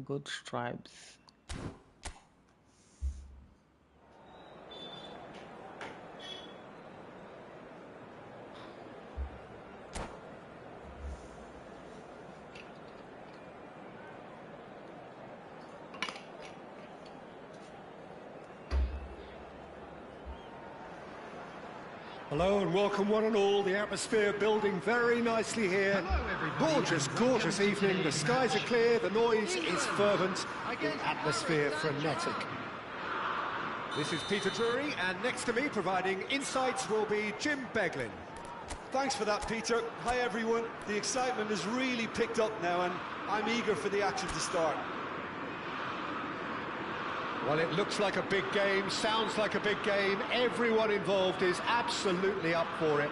good stripes. Hello and welcome one and all. The atmosphere building very nicely here. Hello, everybody, Gorgeous, and gorgeous welcome to evening. The today's skies are match. clear, the noise is England fervent, the against atmosphere frenetic. This is Peter Drury, and next to me providing insights will be Jim Beglin. Thanks for that, Peter. Hi, everyone. The excitement has really picked up now, and I'm eager for the action to start. Well, it looks like a big game, sounds like a big game. Everyone involved is absolutely up for it.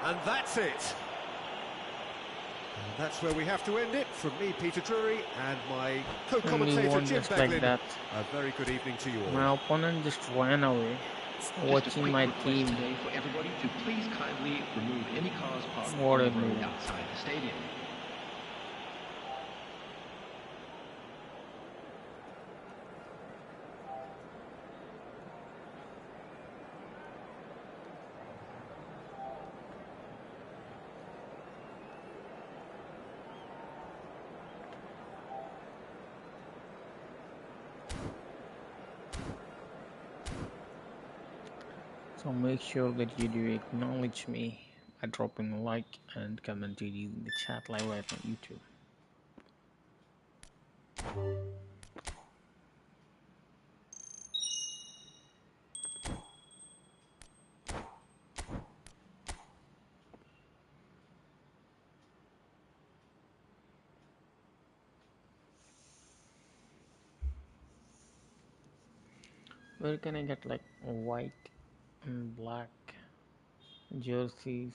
And that's it. And that's where we have to end it. From me, Peter Drury, and my co-commentator, won Jim just like Beglin. that. A very good evening to you all. My opponent just ran away, watching my team. Today for everybody to please kindly remove any cars parked What a on the road move. outside the stadium. So make sure that you do acknowledge me by dropping a like and commenting in the chat live right on YouTube. Where can I get like white and black jerseys?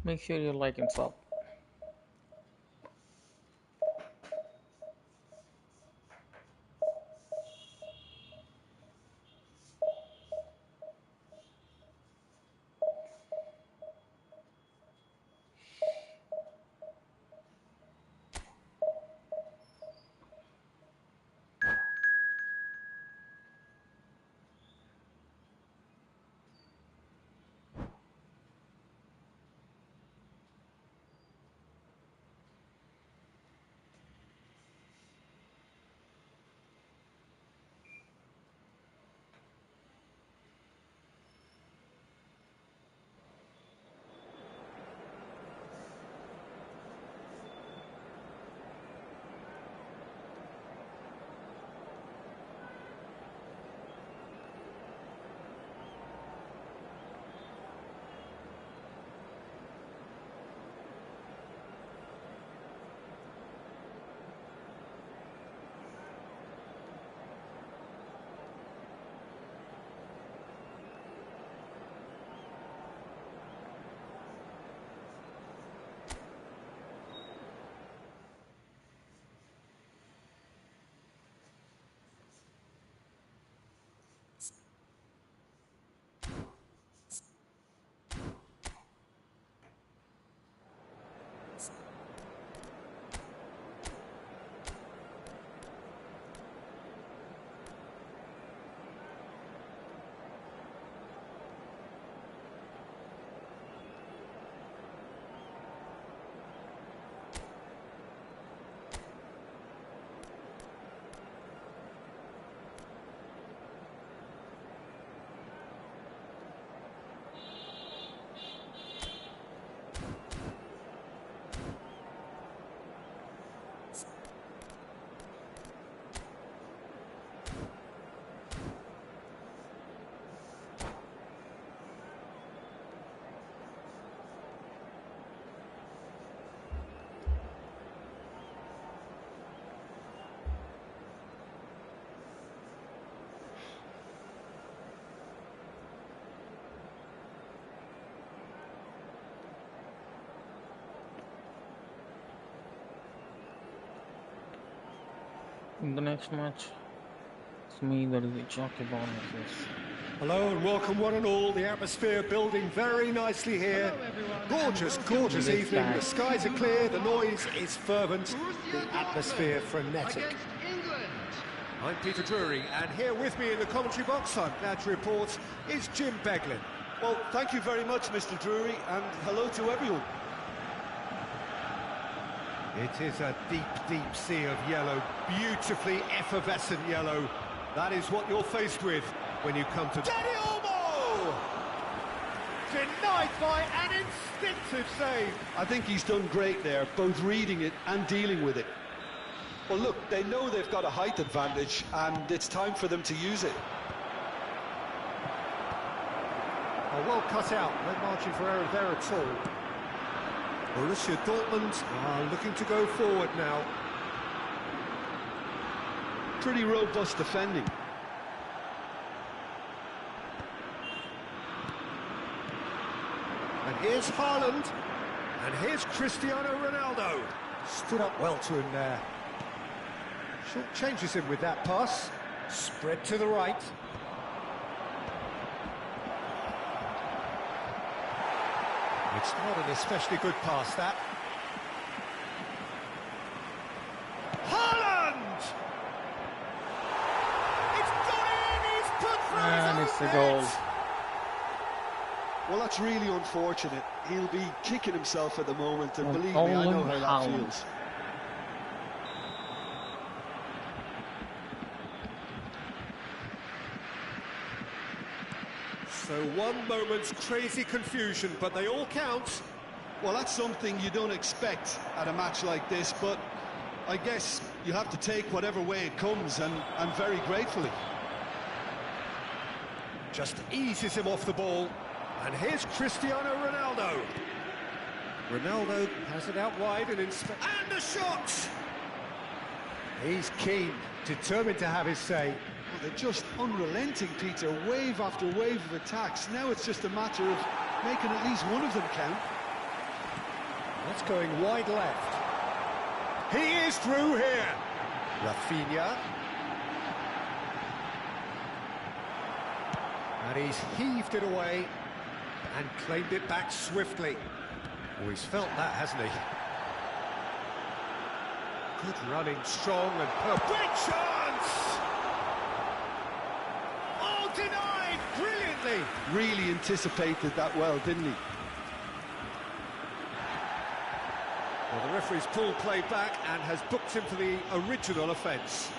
Make sure you like and sub. In the next match, it's me that is HRKBOND versus. Hello and welcome one and all. The atmosphere building very nicely here. Gorgeous, gorgeous evening. The skies are clear, the noise is fervent, the atmosphere frenetic. I'm Peter Drury, and here with me in the commentary box, I'm glad to report, is Jim Beglin. Well, thank you very much, Mr. Drury, and hello to everyone. It is a deep, deep sea of yellow, beautifully effervescent yellow. That is what you're faced with when you come to... Danny Olmo! Denied by an instinctive save. I think he's done great there, both reading it and dealing with it. Well, look, they know they've got a height advantage, and it's time for them to use it. Oh, well cut out, no margin for error there at all. Borussia Dortmund are looking to go forward now. Pretty robust defending. Here's Haaland. And here's Cristiano Ronaldo. Stood up well to him there. Short changes him with that pass. Spread to the right. It's not an especially good pass, that. Haaland! It's gone in! He's put through And his it's own a goal. net. Well, that's really unfortunate. He'll be kicking himself at the moment, and Well, believe me, I know Haaland, how that Haaland. feels. So 1 moment's crazy confusion, but they all count. Well, that's something you don't expect at a match like this, but I guess you have to take whatever way it comes, and very gratefully. Just eases him off the ball. And here's Cristiano Ronaldo. Ronaldo has it out wide and and a shot! He's keen, determined to have his say. Well, they're just unrelenting, Peter, wave after wave of attacks. Now it's just a matter of making at least one of them count. That's going wide left. He is through here. Rafinha. And he's heaved it away and claimed it back swiftly. Oh, he's felt that, hasn't he? Good running, strong and perfect. Big chance! Oh, denied brilliantly. Really anticipated that well, didn't he? Well, the referee's pulled play back and has booked him for the original offence.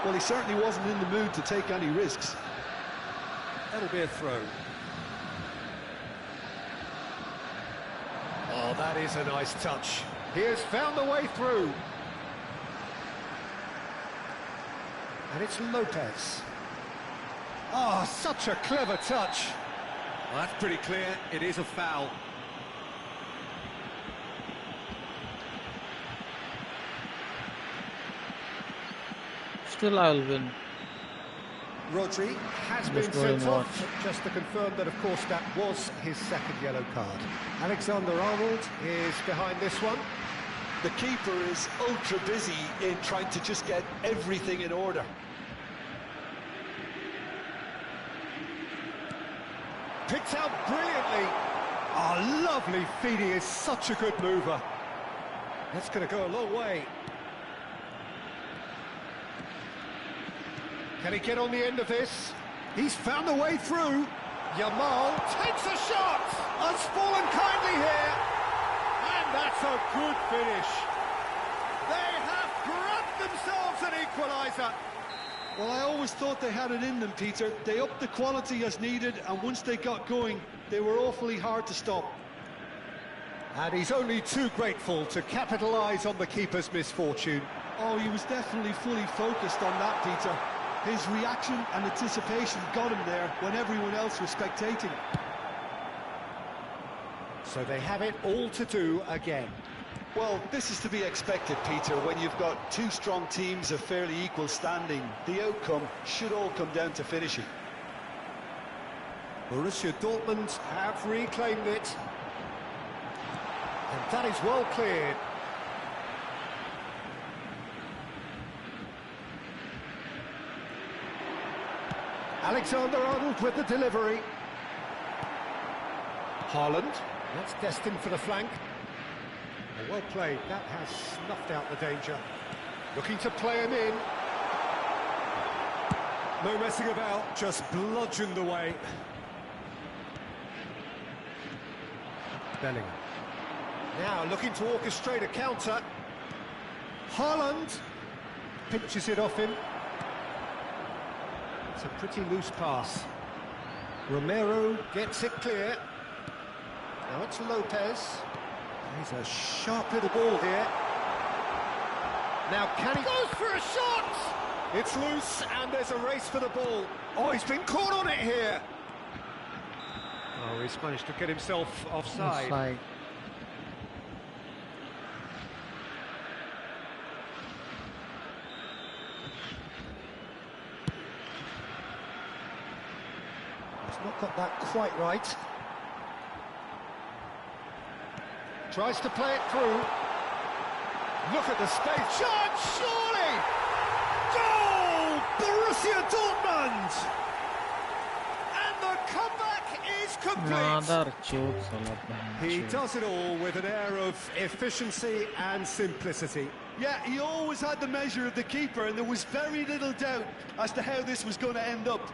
Well, he certainly wasn't in the mood to take any risks. That'll be a throw. Oh, that is a nice touch. He has found the way through. And it's Lopez. Oh, such a clever touch. Well, that's pretty clear. It is a foul. Still I'll win. Rodri has been Just go and sent off, just to confirm that, of course, that was his second yellow card. Alexander-Arnold is behind this one. The keeper is ultra busy in trying to just get everything in order. Picked out brilliantly. Oh, lovely feed. He is such a good mover. That's going to go a long way. Can he get on the end of this? He's found a way through. Yamal takes a shot. Fallen kindly here. And that's a good finish. They have grabbed themselves an equaliser. Well, I always thought they had it in them, Peter. They upped the quality as needed, and once they got going, they were awfully hard to stop. And he's only too grateful to capitalise on the keeper's misfortune. Oh, he was definitely fully focused on that, Peter. His reaction and anticipation got him there when everyone else was spectating. So they have it all to do again. Well, this is to be expected, Peter, when you've got two strong teams of fairly equal standing. The outcome should all come down to finishing. Borussia Dortmund have reclaimed it. And that is well cleared. Alexander-Arnold with the delivery. Haaland, that's destined for the flank. Oh, well played, that has snuffed out the danger. Looking to play him in. No messing about, just bludgeoned away. Bellingham. Now looking to orchestrate a counter. Haaland pinches it off him. It's a pretty loose pass. Romero gets it clear. Now it's Lopez. He's a sharp little ball here. Now can he... goes for a shot! It's loose and there's a race for the ball. Oh, he's been caught on it here. Oh, he's managed to get himself offside. Offside. He's not got that quite right. Tries to play it through. Look at the space. Shot, surely! Goal! Borussia Dortmund! And the comeback is complete. Another choke, He does it all with an air of efficiency and simplicity. Yeah, he always had the measure of the keeper, and there was very little doubt as to how this was going to end up.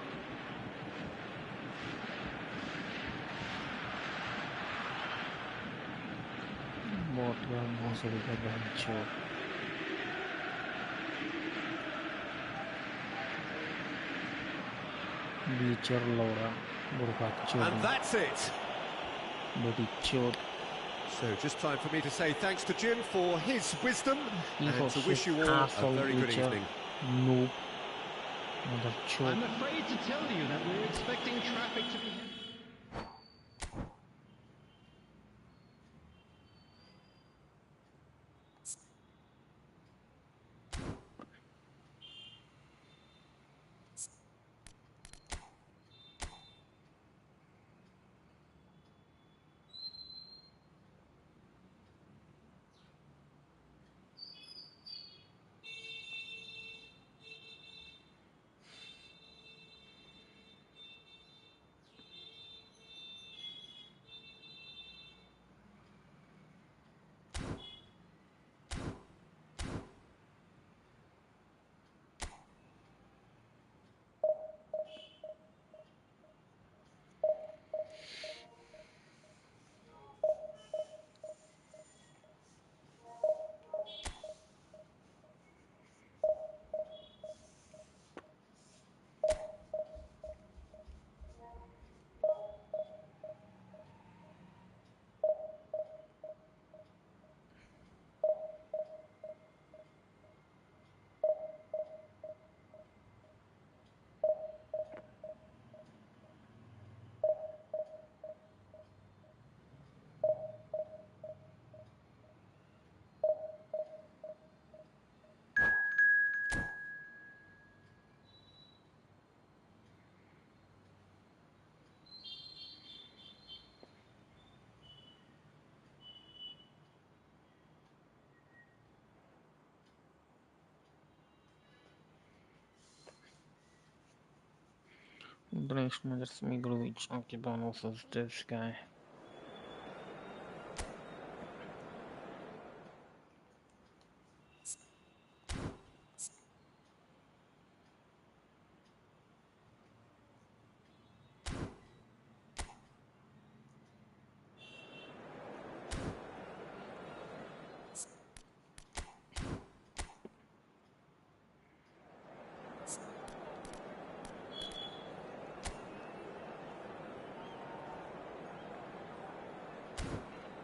And that's it. So just time for me to say thanks to Jim for his wisdom and to wish you all a very good evening. Nope. Another choke. I'm afraid to tell you that we're expecting traffic to be... The next match is HRKBOND versus this guy.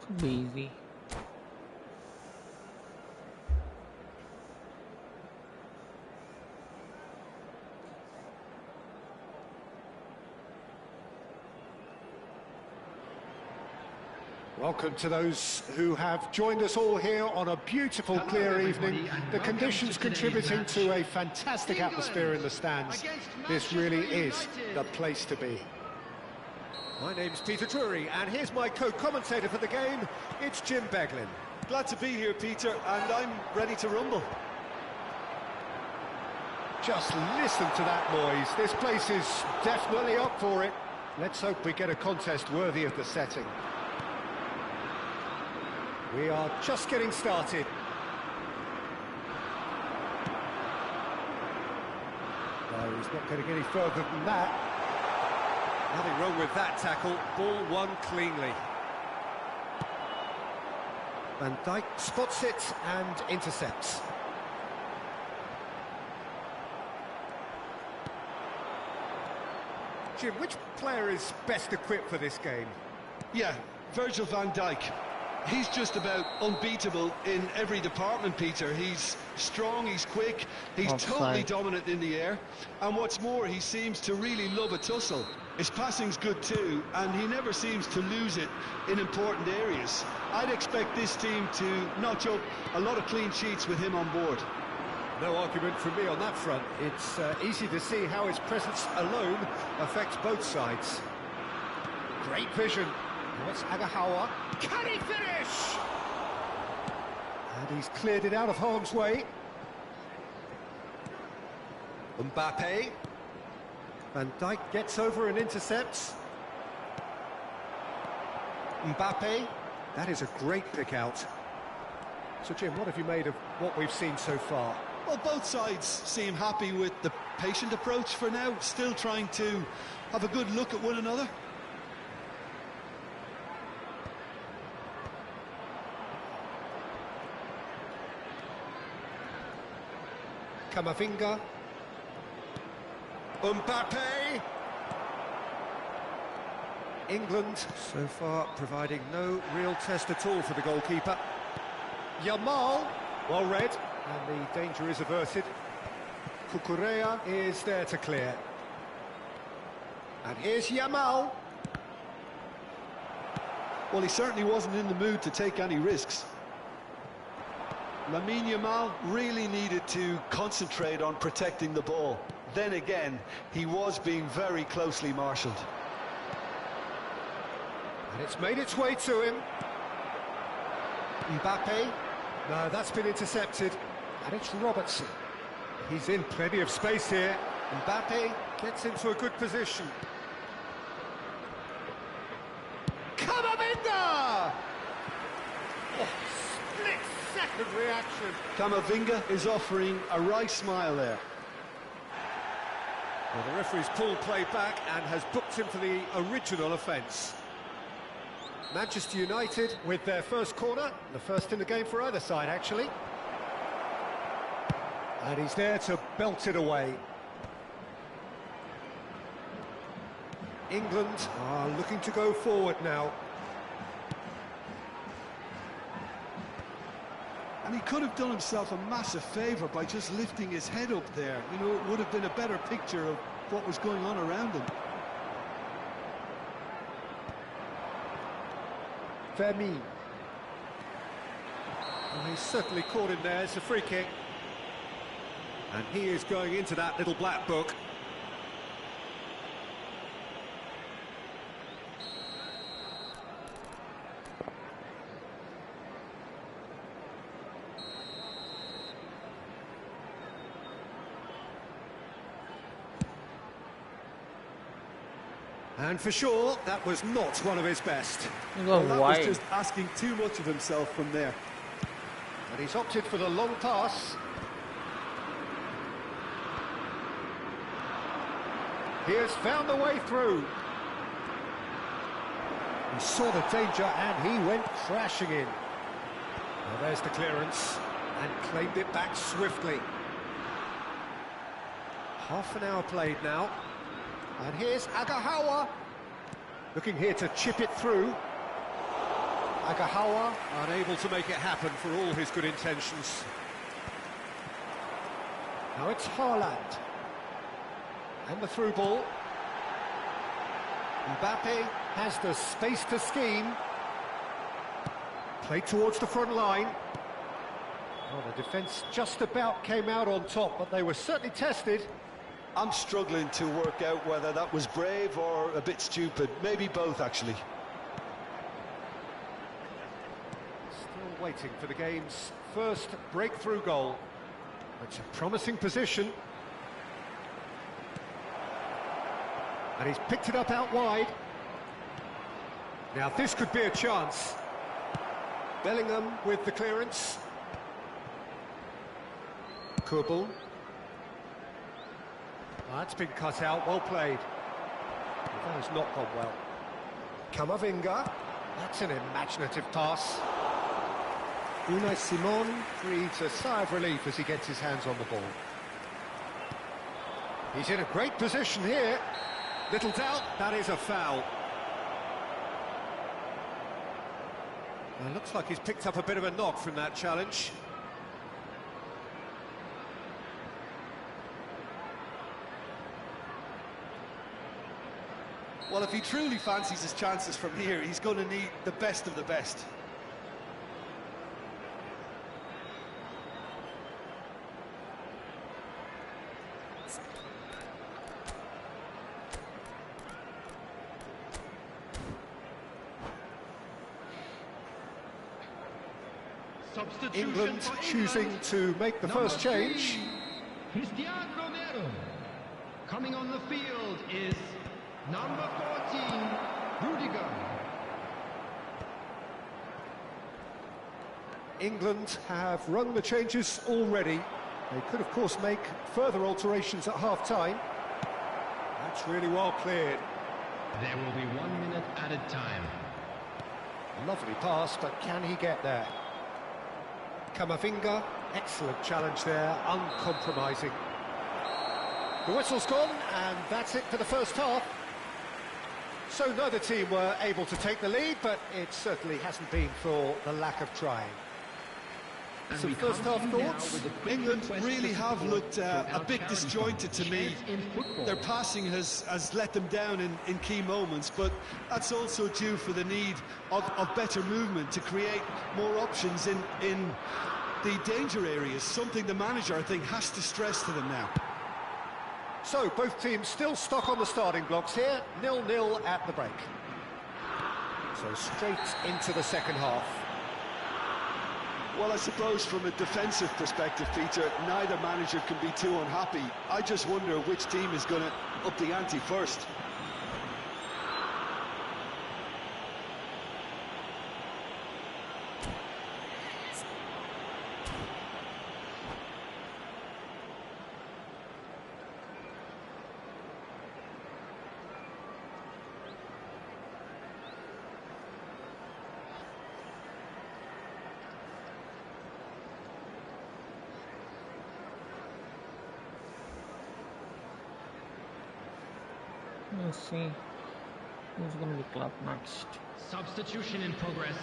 Could be easy. Welcome to those who have joined us all here on a beautiful, clear evening. The conditions contributing to a fantastic atmosphere in the stands. This really is the place to be. My name's Peter Drury, and here's my co-commentator for the game. It's Jim Beglin. Glad to be here, Peter, and I'm ready to rumble. Just listen to that noise. This place is definitely up for it. Let's hope we get a contest worthy of the setting. We are just getting started. No, he's not getting any further than that. Nothing wrong with that tackle. Ball won cleanly. Van Dijk spots it and intercepts. Jim, which player is best equipped for this game? Yeah, Virgil van Dijk. He's just about unbeatable in every department, Peter. He's strong, he's quick, he's totally dominant in the air. And what's more, he seems to really love a tussle. His passing's good too, and he never seems to lose it in important areas. I'd expect this team to notch up a lot of clean sheets with him on board. No argument from me on that front. It's easy to see how his presence alone affects both sides. Great vision. Now it's Agahawa. Can he finish? And he's cleared it out of harm's way. Mbappe. Van Dijk gets over and intercepts. Mbappe. That is a great pick out. So Jim, what have you made of what we've seen so far? Well, both sides seem happy with the patient approach for now, still trying to have a good look at one another. Camavinga. Mbappe. England so far providing no real test at all for the goalkeeper. Yamal, well read, and the danger is averted. Cucurella is there to clear. And here's Yamal. Well, he certainly wasn't in the mood to take any risks. Lamine Yamal really needed to concentrate on protecting the ball. Then again, he was being very closely marshalled. And it's made its way to him. Mbappe. No, that's been intercepted. And it's Robertson. He's in plenty of space here. Mbappe gets into a good position. Camavinga! Oh, split-second reaction. Camavinga is offering a wry smile there. Well, the referee's pulled play back and has booked him for the original offence. Manchester United with their first corner, the first in the game for either side, actually. And he's there to belt it away. England are looking to go forward now. And he could have done himself a massive favour by just lifting his head up there. You know, it would have been a better picture of what was going on around him. Vermeer. Well, he's certainly caught him there. It's a free kick. And he is going into that little black book. And for sure, that was not one of his best. Well, that was just asking too much of himself from there. And he's opted for the long pass. He has found the way through. He saw the danger and he went crashing in. Well, there's the clearance and claimed it back swiftly. Half an hour played now. And here's Agahawa, looking here to chip it through. Agahawa unable to make it happen for all his good intentions. Now it's Haaland. And the through ball. Mbappe has the space to scheme. Played towards the front line. Well, the defence just about came out on top, but they were certainly tested. I'm struggling to work out whether that was brave or a bit stupid. Maybe both, actually. Still waiting for the game's first breakthrough goal. It's a promising position. And he's picked it up out wide. Now this could be a chance. Bellingham with the clearance. Kurbel. That's been cut out, well played. That has not gone well. Camavinga. That's an imaginative pass. Unai Simon breathes a sigh of relief as he gets his hands on the ball. He's in a great position here. Little doubt, that is a foul. Well, looks like he's picked up a bit of a knock from that challenge. Well, if he truly fancies his chances from here, he's going to need the best of the best. England choosing to make the first change. Cristiano Romero. Coming on the field is number 14, Rudiger. England have rung the changes already. They could, of course, make further alterations at half-time. That's really well cleared. There will be 1 minute added time. Lovely pass, but can he get there? Camavinga, excellent challenge there, uncompromising. The whistle's gone, and that's it for the first half. So neither team were able to take the lead, but it certainly hasn't been for the lack of trying. Some first half thoughts? England really have looked a bit disjointed to me. Their passing has let them down in key moments, but that's also due for the need of better movement to create more options in the danger areas, something the manager, I think, has to stress to them now. So both teams still stuck on the starting blocks here, 0-0 at the break. So straight into the second half. Well, I suppose from a defensive perspective, Peter, neither manager can be too unhappy. I just wonder which team is going to up the ante first. Let's see who's going to be clubbed next. Substitution in progress.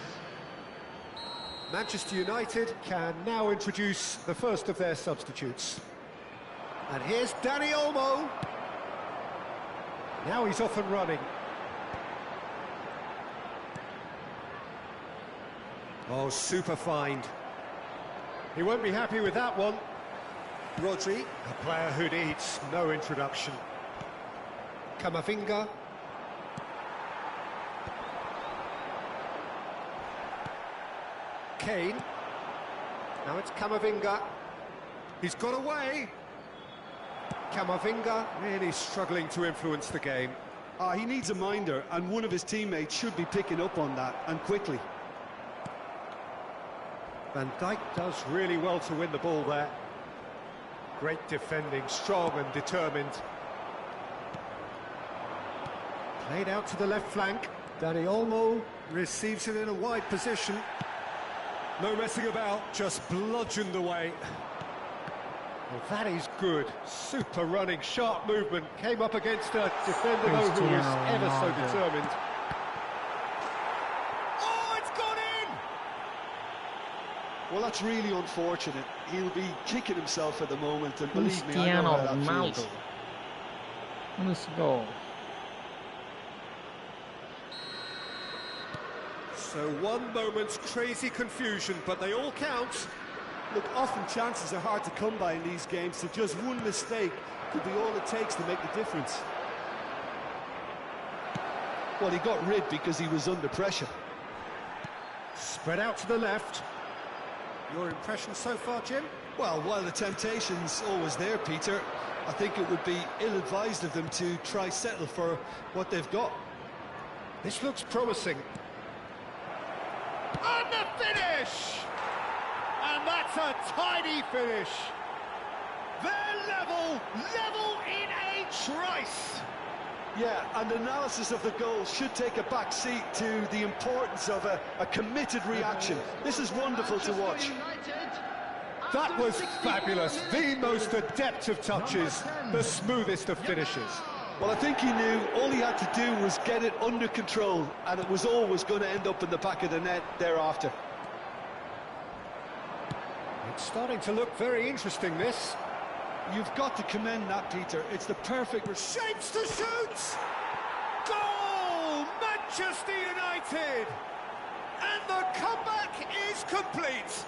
Manchester United can now introduce the first of their substitutes. And here's Dani Olmo. Now he's off and running. Oh, super find. He won't be happy with that one. Rodri, a player who needs no introduction. Camavinga. Kane. Now it's Camavinga. He's got away. Camavinga really struggling to influence the game. He needs a minder, and one of his teammates should be picking up on that, and quickly. Van Dijk does really well to win the ball there. Great defending, strong and determined. Played out to the left flank. Dani Olmo receives it in a wide position. No messing about, just bludgeoned away. Well, that is good. Super running, sharp movement. Came up against a defender though who was ever so determined. Oh, it's gone in! Well, that's really unfortunate. He'll be kicking himself at the moment, and believe me, I know how that feels. Let's go. So 1 moment's crazy confusion, but they all count. Look, often chances are hard to come by in these games, so just one mistake could be all it takes to make the difference. Well, he got rid because he was under pressure. Spread out to the left. Your impression so far, Jim? Well, while the temptation's always there, Peter, I think it would be ill-advised of them to try settle for what they've got. This looks promising. And the finish! And that's a tidy finish. They're level in a trice. Yeah, and analysis of the goal should take a back seat to the importance of a committed reaction. This is wonderful to watch. That was fabulous. The most adept of touches, the smoothest of finishes. Well, I think he knew all he had to do was get it under control, and it was always going to end up in the back of the net thereafter. It's starting to look very interesting, this. You've got to commend that, Peter. It's the perfect... Shapes to shoot! Goal! Manchester United! And the comeback is complete!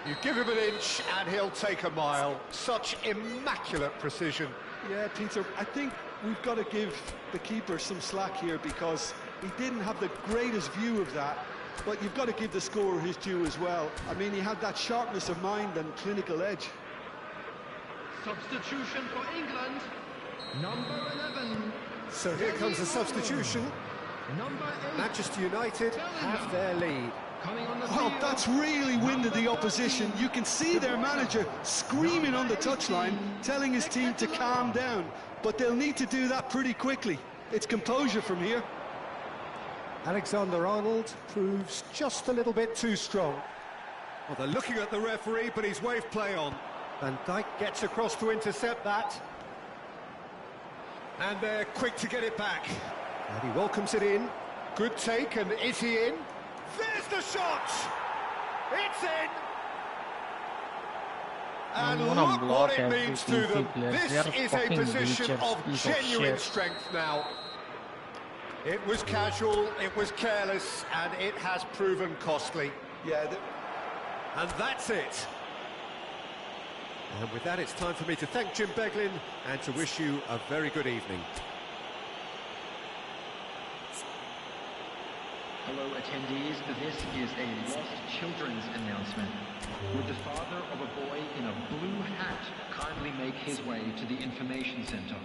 You give him an inch and he'll take a mile. Such immaculate precision. Yeah, Peter, I think we've got to give the keeper some slack here because he didn't have the greatest view of that, but you've got to give the scorer his due as well. I mean, he had that sharpness of mind and clinical edge. Substitution for England, number 11. So here comes the substitution. Number 8. Manchester United have their lead. Coming on the Oh, field. that's really winded the opposition. You can see their manager screaming on the touchline, telling his team to calm down. But they'll need to do that pretty quickly. It's composure from here. Alexander-Arnold proves just a little bit too strong. Well, they're looking at the referee, but he's waved play on. Van Dijk gets across to intercept that. And they're quick to get it back. And he welcomes it in. Good take, and is he in? There's the shot! It's in! And I'm gonna look block what it every means to PC them. player. This They are is a fucking position leechers, of piece of genuine shit. strength now. It was casual, it was careless, and it has proven costly. Yeah, And that's it. And with that, it's time for me to thank Jim Beglin and to wish you a very good evening. Hello, attendees. This is a Lost Children's announcement. Would the father of a boy in a blue hat kindly make his way to the information center?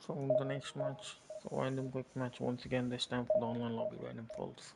So the next match, so random quick match once again, this time for the online lobby random falls.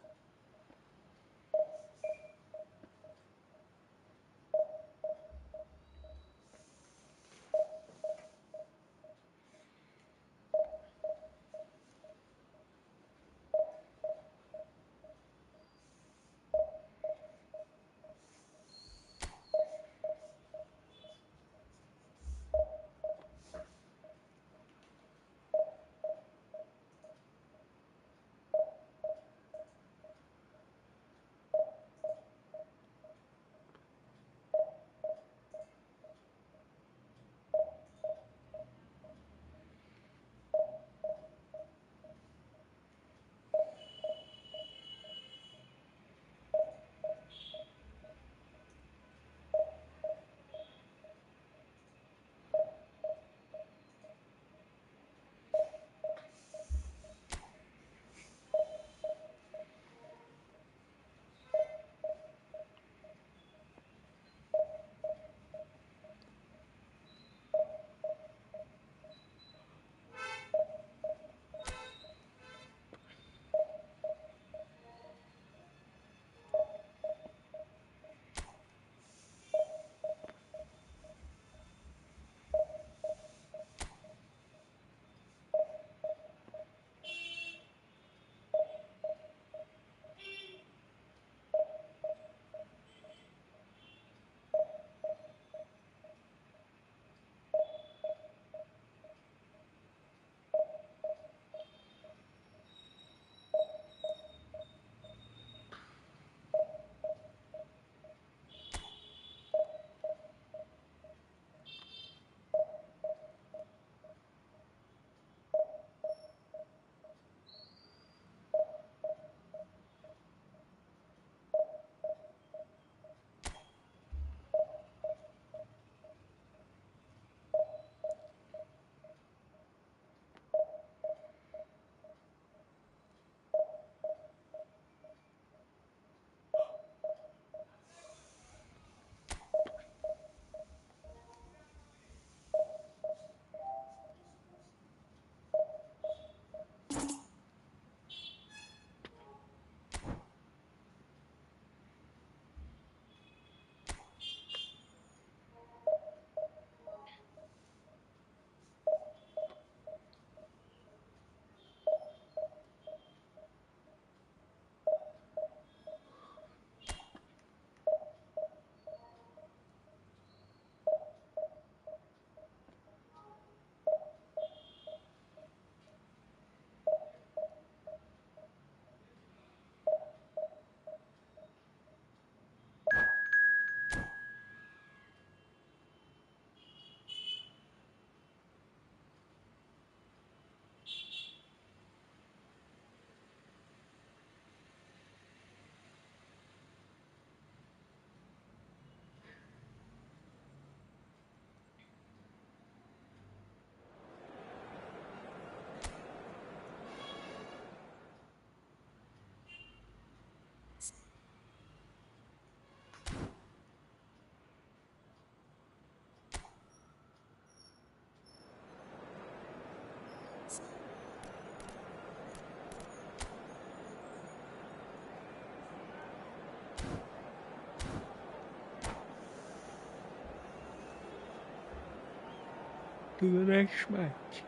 To the next match.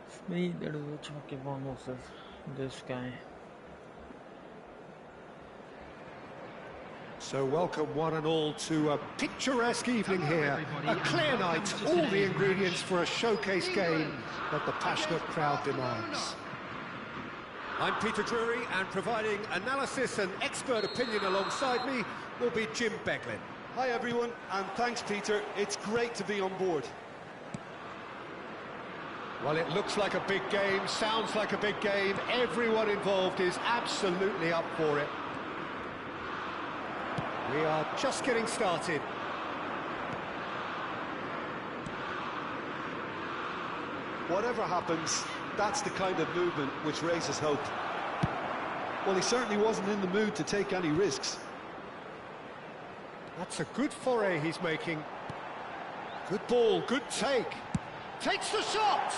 It's me, that is HRKBOND versus this guy. So welcome one and all to a picturesque evening here. A clear night, all the ingredients for a showcase game that the passionate crowd demands. I'm Peter Drury, and providing analysis and expert opinion alongside me will be Jim Beglin. Hi everyone, and thanks Peter, it's great to be on board. Well, it looks like a big game, sounds like a big game. Everyone involved is absolutely up for it. We are just getting started. Whatever happens, that's the kind of movement which raises hope. Well, he certainly wasn't in the mood to take any risks. That's a good foray he's making. Good ball, good take. takes the shot.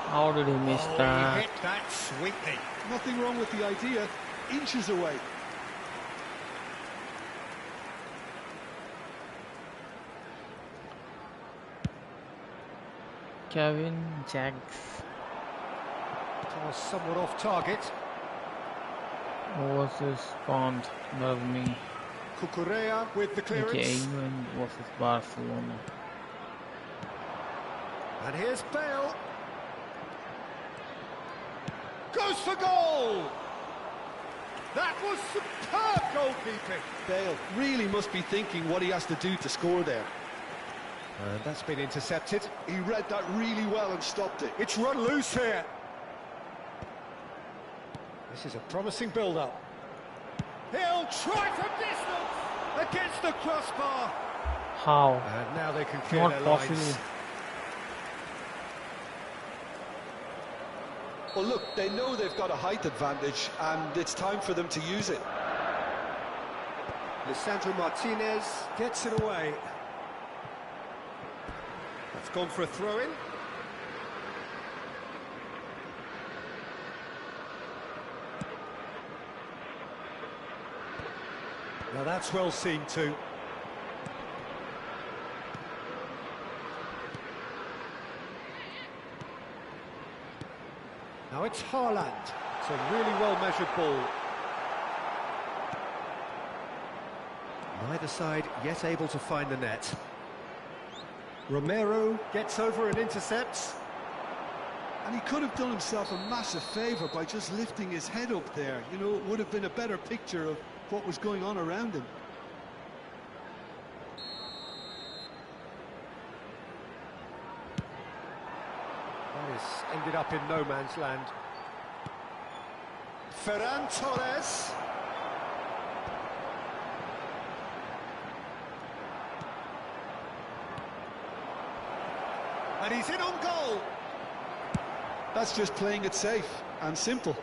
How did he miss He that? hit that sweetly. Nothing wrong with the idea. Inches away. Kevin Jaggs. Was somewhat off target. Versus Bond. Love me. Cucurella with the Okay, clearance. England versus Barcelona. And here's Bale. Goes for goal. That was superb goalkeeping. Bale really must be thinking what he has to do to score there. And that's been intercepted. He read that really well and stopped it. It's run loose here. This is a promising build-up. He'll try from distance against the crossbar. How? And now they can clear Not their possible. lines. Well, look, they know they've got a height advantage, and it's time for them to use it. Lisandro Martinez gets it away. That's gone for a throw-in. Now that's well seen too. Now it's Haaland. It's a really well-measured ball. Neither side yet able to find the net. Romero gets over and intercepts. And he could have done himself a massive favour by just lifting his head up there. You know, it would have been a better picture of what was going on around him. That has ended up in no man's land. Ferran Torres. And he's in on goal. That's just playing it safe and simple.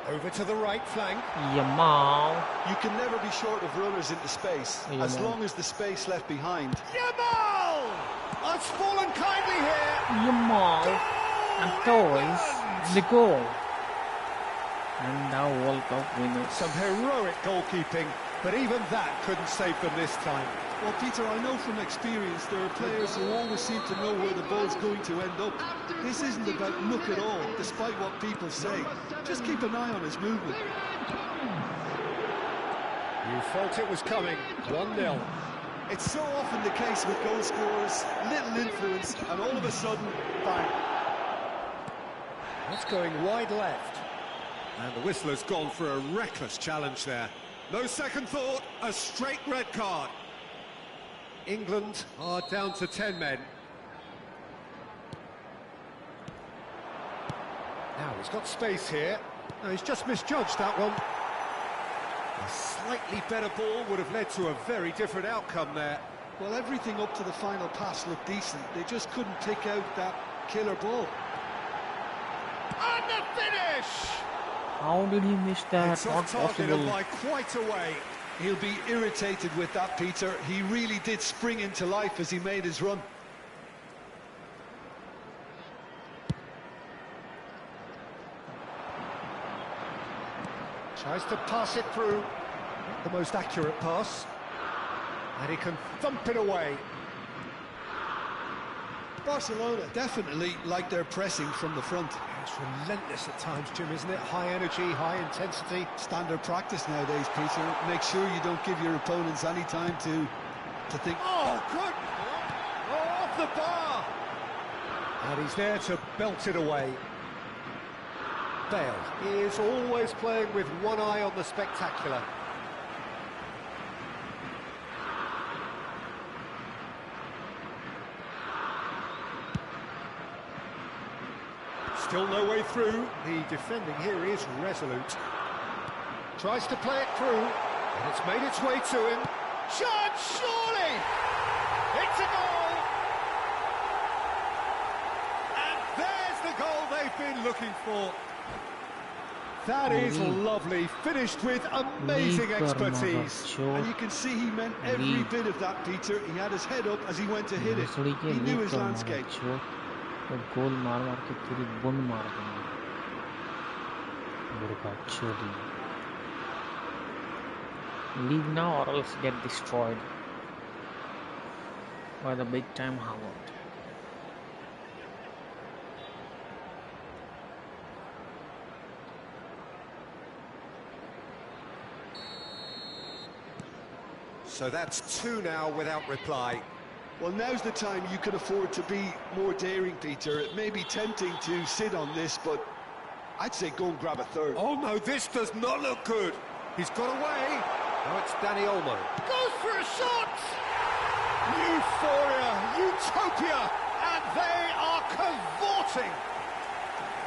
Over to the right flank. Yamal. You can never be short of runners into space, as Yamal. long as the space left behind. Yamal! It's fallen kindly here. Yamal. And Torres. The goal. And now World Cup winners. Some heroic goalkeeping, but even that couldn't save them this time. Well, Peter, I know from experience there are players who always seem to know where the ball's going to end up. This isn't about luck at all, despite what people say. Just keep an eye on his movement. You felt it was coming. 1-0. It's so often the case with goal scorers, little influence, and all of a sudden, bang. That's going wide left. And the whistler's gone for a reckless challenge there. No second thought, a straight red card. England are down to 10 men. Now he's got space here. No, he's just misjudged that one. A slightly better ball would have led to a very different outcome there. Well, everything up to the final pass looked decent. They just couldn't pick out that killer ball. And the finish! How did he miss that? It's Not off target and possible. by quite a way. He'll be irritated with that, Peter. He really did spring into life as he made his run. Tries to pass it through. Not the most accurate pass. And he can thump it away. Barcelona definitely like their pressing from the front. It's relentless at times, Jim, isn't it? High energy, high intensity. Standard practice nowadays, Peter. Make sure you don't give your opponents any time to think. Oh, good! Oh, off the bar! And he's there to belt it away. Bale is always playing with one eye on the spectacular. Still no way through. The defending here is resolute. Tries to play it through, and it's made its way to him. Shot, surely! It's a goal! And there's the goal they've been looking for. That is lovely, finished with amazing expertise. And you can see he meant every bit of that, Peter. He had his head up as he went to hit it. He knew his landscape. गोल मार मार के पूरी बुन मार देंगे leave now or else get destroyed by the big time Howard. So that's 2 now without reply. Well, now's the time you can afford to be more daring, Peter. It may be tempting to sit on this, but I'd say go and grab a third. Oh no, this does not look good. He's got away. Now it's Danny Olmo. Goes for a shot! Euphoria, utopia, and they are cavorting.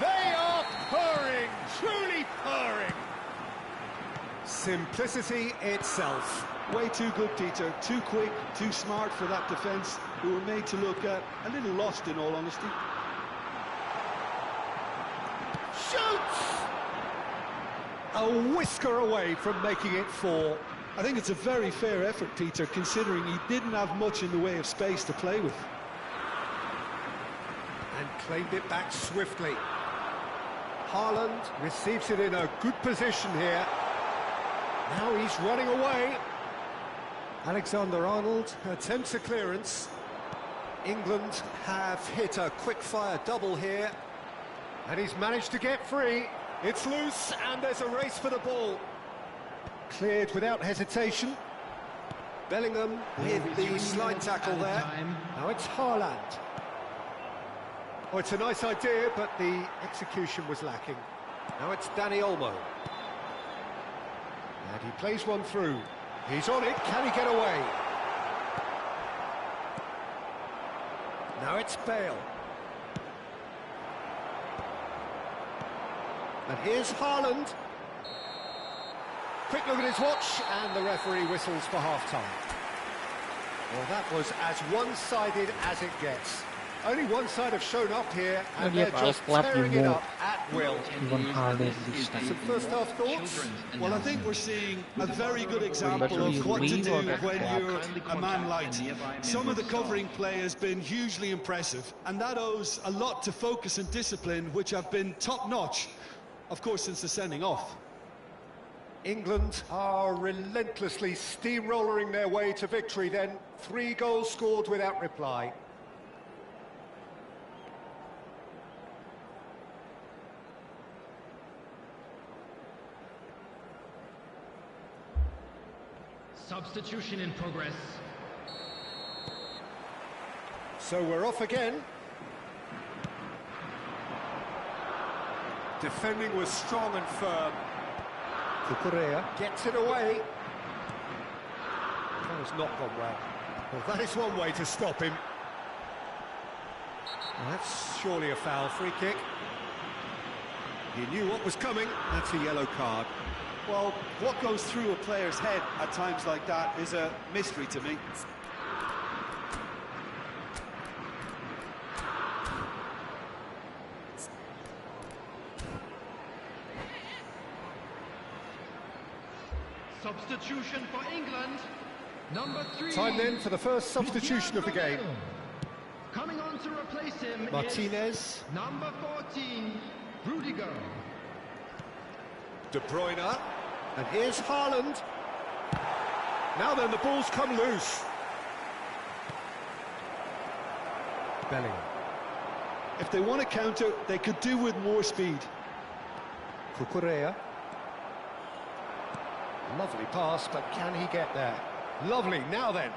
They are purring, truly purring. Simplicity itself. Way too good, Peter. Too quick, too smart for that defence, who were made to look a little lost, in all honesty. Shoots! A whisker away from making it 4. I think it's a very fair effort, Peter, considering he didn't have much in the way of space to play with. And claimed it back swiftly. Haaland receives it in a good position here. Now he's running away. Alexander-Arnold attempts a clearance. England have hit a quick-fire double here. And he's managed to get free. It's loose, and there's a race for the ball. Cleared without hesitation. Bellingham with the slide tackle there. Now it's Haaland. Oh, it's a nice idea, but the execution was lacking. Now it's Danny Olmo. And he plays one through. He's on it, can he get away? Now it's Bale. And here's Haaland. Quick look at his watch, and the referee whistles for half-time. Well, that was as one-sided as it gets. Only one side have shown up here, and they're just tearing it up at will. Some first-half thoughts? Well, I think we're seeing a very good example of what to do when you're a man light. Some of the covering play has been hugely impressive, and that owes a lot to focus and discipline, which have been top-notch, of course, since the sending off. England are relentlessly steamrolling their way to victory then. 3 goals scored without reply. Substitution in progress. So we're off again. Defending was strong and firm. Cucurella gets it away. That has not gone well. Well, that is one way to stop him. Well, that's surely a foul. Free kick. He knew what was coming. That's a yellow card. Well, what goes through a player's head at times like that is a mystery to me. Substitution for England. Number 3. Time then for the first substitution of the game. Coming on to replace him Martinez. is number 14, Rudiger. De Bruyne. And here's Haaland. Now then, the ball's come loose. Bellingham. If they want to counter, they could do with more speed. Cucurella. Lovely pass, but can he get there? Lovely, now then.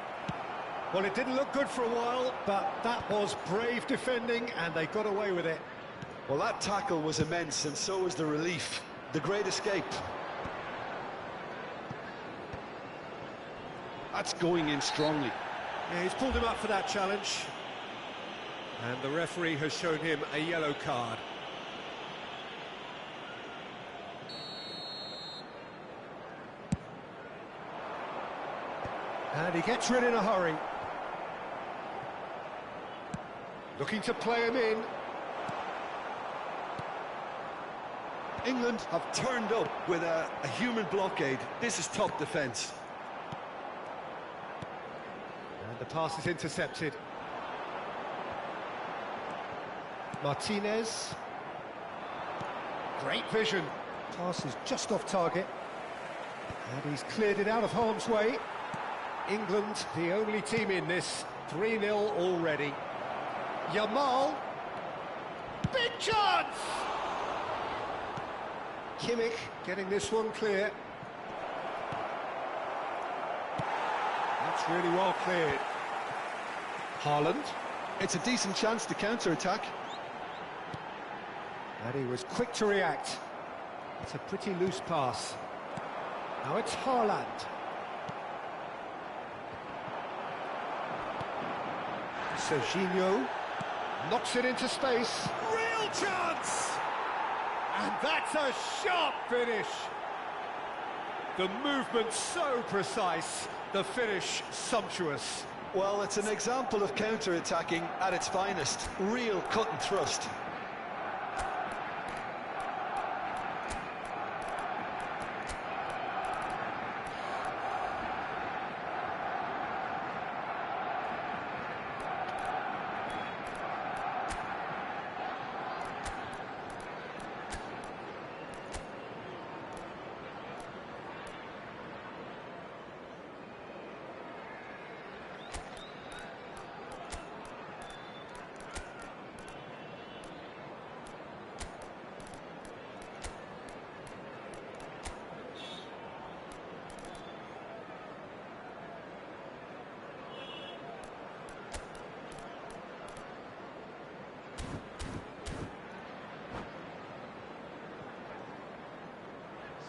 Well, it didn't look good for a while, but that was brave defending, and they got away with it. Well, that tackle was immense, and so was the relief. The great escape. That's going in strongly. Yeah, he's pulled him up for that challenge. And the referee has shown him a yellow card. And he gets rid in a hurry. Looking to play him in. England have turned up with a human blockade. This is top defence. And the pass is intercepted. Martinez. Great vision. Pass is just off target. And he's cleared it out of harm's way. England, the only team in this. 3-0 already. Yamal. Big chance! Kimmich getting this one clear. That's really well cleared. Haaland. It's a decent chance to counter-attack. And he was quick to react. It's a pretty loose pass. Now it's Haaland. Serginho knocks it into space. Real chance! And that's a sharp finish. The movement so precise, the finish sumptuous. Well, it's an example of counter-attacking at its finest. Real cut and thrust.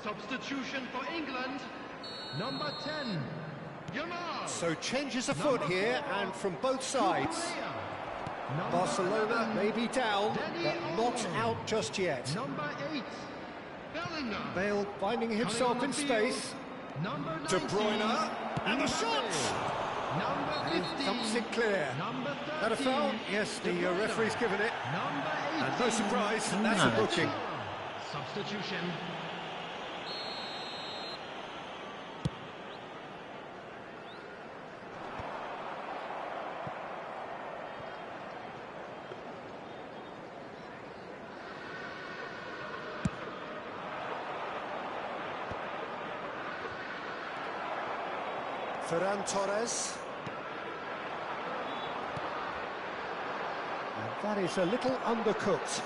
Substitution for England, number 10, Yamal. So changes afoot here, and from both sides. Barcelona may be down, but not out just yet. Number 8, Bellingham. Bale finding himself in space. Number 19, De Bruyne, and the shot! Number And 15, he dumps it clear. Number 13, That a foul? Yes, the referee's given it. Number 18, And no surprise, that's a booking. Substitution. Ferran Torres. And that is a little undercooked.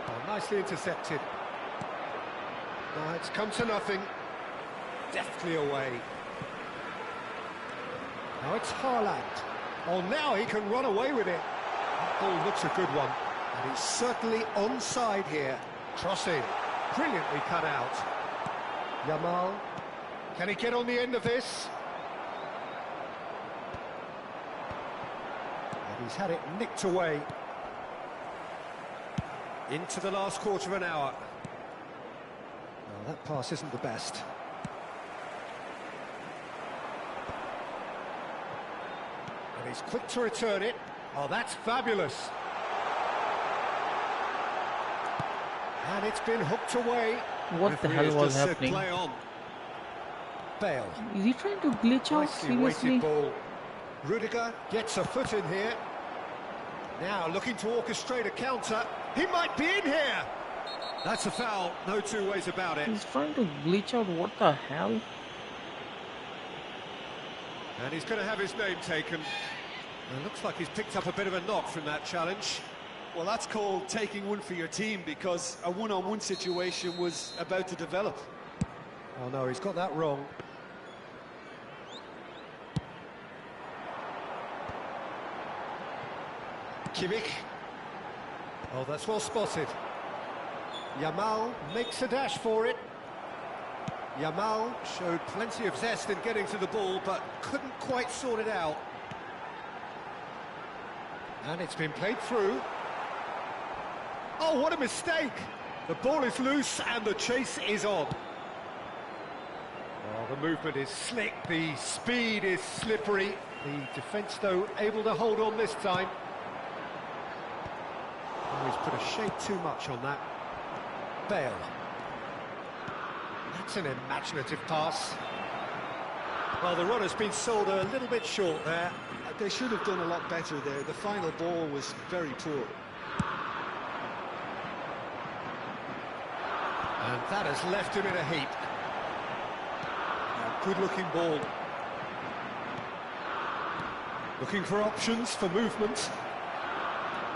Oh, nicely intercepted. Now it's come to nothing. Deftly away. Now it's Haaland. Oh, now he can run away with it. That ball looks a good one. And he's certainly onside here. Crossing. Brilliantly cut out. Yamal. Can he get on the end of this? And he's had it nicked away. Into the last quarter of an hour. Well, that pass isn't the best. And he's quick to return it. Oh, that's fabulous. And it's been hooked away. What the hell was happening? Play on. Bale. Is he trying to glitch out? Nicely Seriously? weighted ball. Rudiger gets a foot in here. Now looking to orchestrate a counter. He might be in here. That's a foul. No two ways about it. He's trying to glitch out. What the hell? And he's going to have his name taken. It looks like he's picked up a bit of a knock from that challenge. Well, that's called taking one for your team, because a one-on-one situation was about to develop. Oh no, he's got that wrong. Kimmich. Oh, that's well spotted. Yamal makes a dash for it. Yamal showed plenty of zest in getting to the ball, but couldn't quite sort it out. And it's been played through. Oh, what a mistake! The ball is loose and the chase is on. Oh, the movement is slick, the speed is slippery. The defence, though, able to hold on this time. Oh, he's put a shade too much on that. Bale. That's an imaginative pass. Well, the run has been sold a little bit short there. They should have done a lot better there. The final ball was very poor. And that has left him in a heap. Good-looking ball. Looking for options for movement.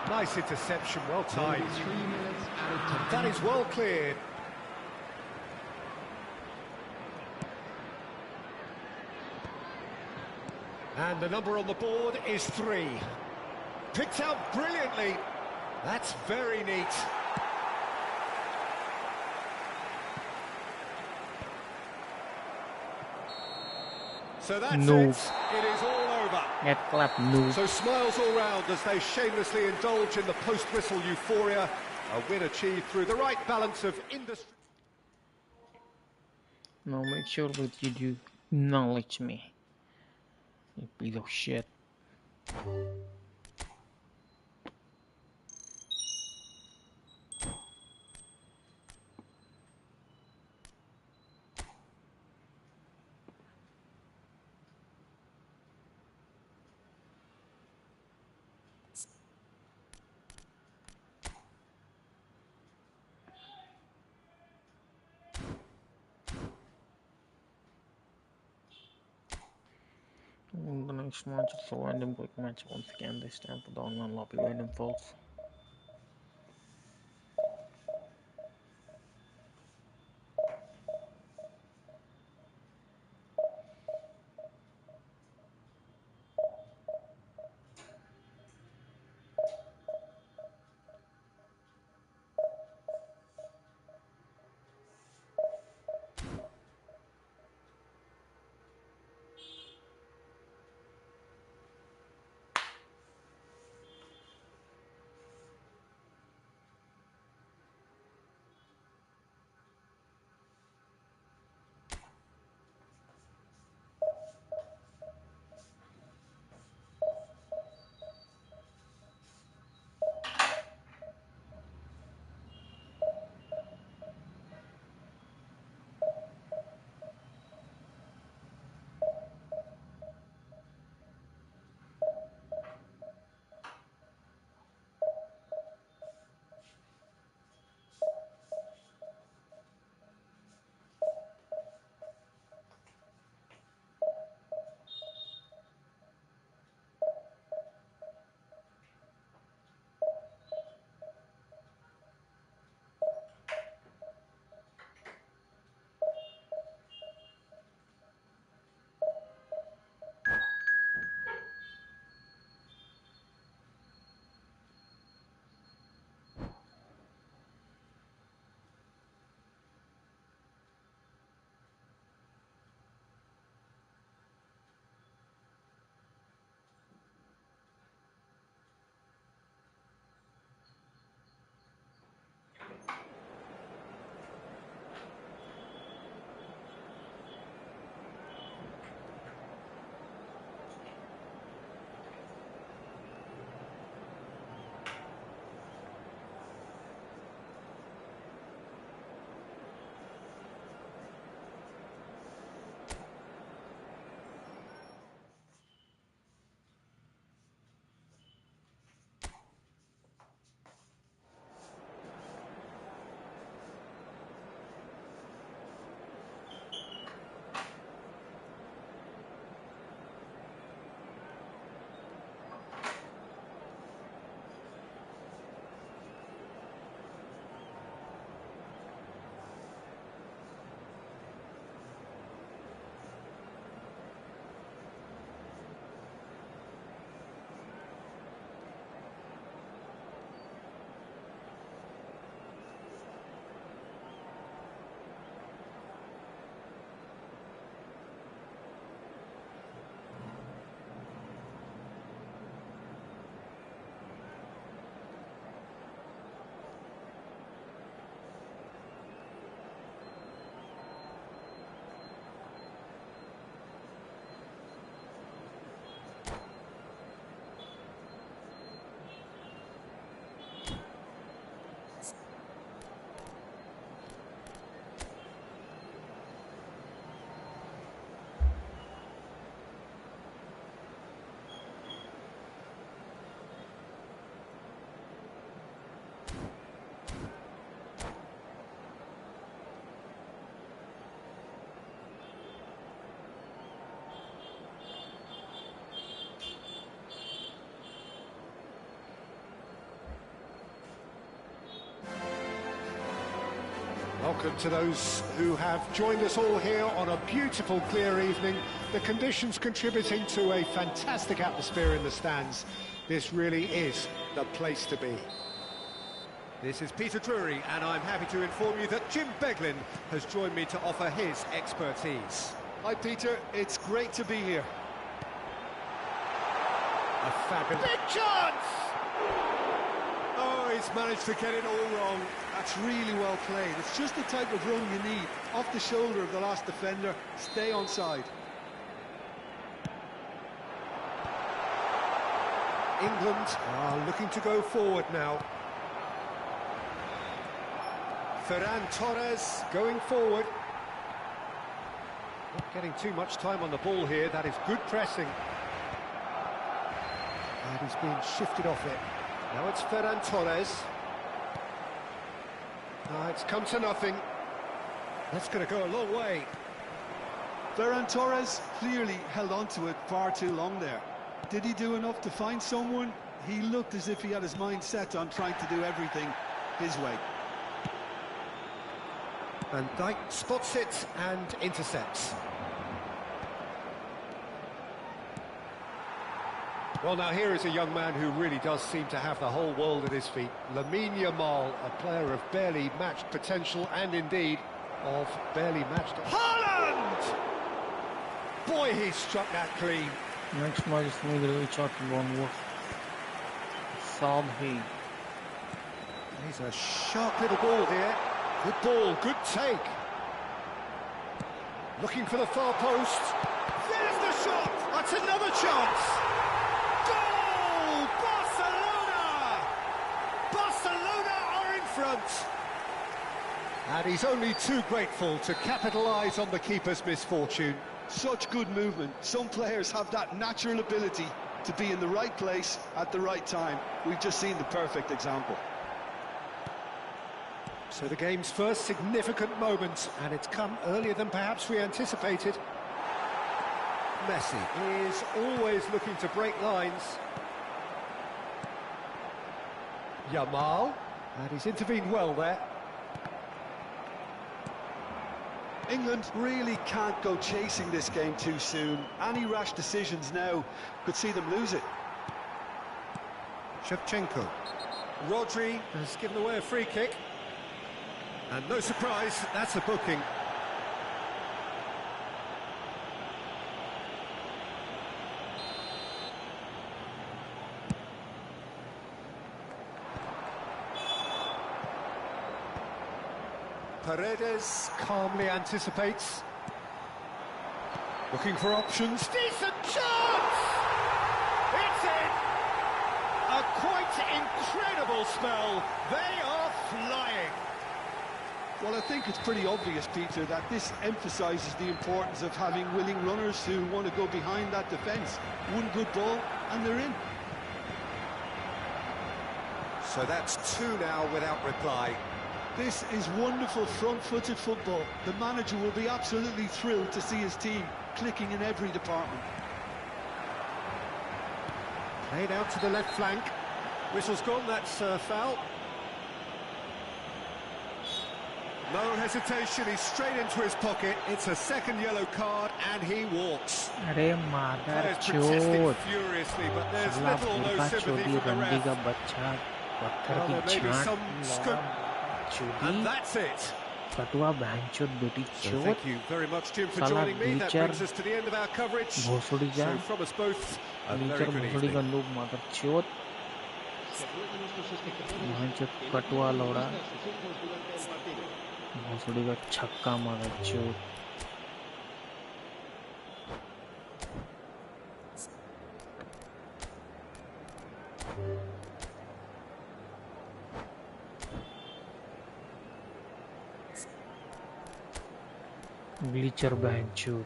Nice interception, well timed. 3 minutes added time. That is well cleared. And the number on the board is 3. Picked out brilliantly. That's very neat. So that's No. it. It is all over. Get clap, no. So smiles all round as they shamelessly indulge in the post-whistle euphoria. A win achieved through the right balance of industry. Now make sure that you do acknowledge me. You piece of shit. The next match is a random quick match once again, this time for the online lobby random folks. welcome to those who have joined us all here on a beautiful, clear evening. The conditions contributing to a fantastic atmosphere in the stands. This really is the place to be. This is Peter Drury, and I'm happy to inform you that Jim Beglin has joined me to offer his expertise. Hi, Peter. It's great to be here. A fabulous... Big chance! Oh, he's managed to get it all wrong. That's really well played. It's just the type of run you need. Off the shoulder of the last defender, stay onside. England are looking to go forward now. Ferran Torres going forward. Not getting too much time on the ball here. That is good pressing. And he's being shifted off it. Now it's Ferran Torres. It's come to nothing. That's going to go a long way. Ferran Torres clearly held on to it far too long there. Did he do enough to find someone? He looked as if he had his mind set on trying to do everything his way. Van Dijk spots it and intercepts. Well, now here is a young man who really does seem to have the whole world at his feet. Lamine Yamal, a player of barely matched potential and indeed of barely matched... Haaland! Boy, he struck that clean. Next match is with HRKBOND was Saad. He's a sharp little ball here. Good ball, good take. Looking for the far post. There's the shot! That's another chance! Goal! Barcelona! Barcelona are in front! And he's only too grateful to capitalise on the keeper's misfortune. Such good movement. Some players have that natural ability to be in the right place at the right time. We've just seen the perfect example. So the game's first significant moment, and it's come earlier than perhaps we anticipated. Messi is always looking to break lines. Yamal, and he's intervened well there. England really can't go chasing this game too soon. Any rash decisions now could see them lose it. Shevchenko. Rodri has given away a free kick. And no surprise, that's a booking. Paredes calmly anticipates. Looking for options. Decent chance! It's in! A quite incredible spell. They are flying. Well, I think it's pretty obvious, Peter, that this emphasises the importance of having willing runners who want to go behind that defence. One good ball, and they're in. So that's two now without reply. This is wonderful front-footed football. The manager will be absolutely thrilled to see his team clicking in every department. Played out to the left flank. Whistle's gone, that's foul. No hesitation, he's straight into his pocket. It's a second yellow card, and he walks. अरे मादर Protesting चोद furiously, but there's साला little or no बुर्का sympathy चोदी from the रंडी का ref. बच्चा पत्थर Well, की there may be छांट some scope. चोदी And that's it. कटुआ बहनचोद बेटी So चोद thank you very much, Jim, for साला joining me. That लीचर brings us to the end of our coverage. भोसड़ी जा So from us both, a very लीचर good भोसड़ी का evening. लोग मादर चोद बहनचोद कटुआ लौड़ा भोसड़ी का छक्का मादर चोद ग्लिचर बहनचोद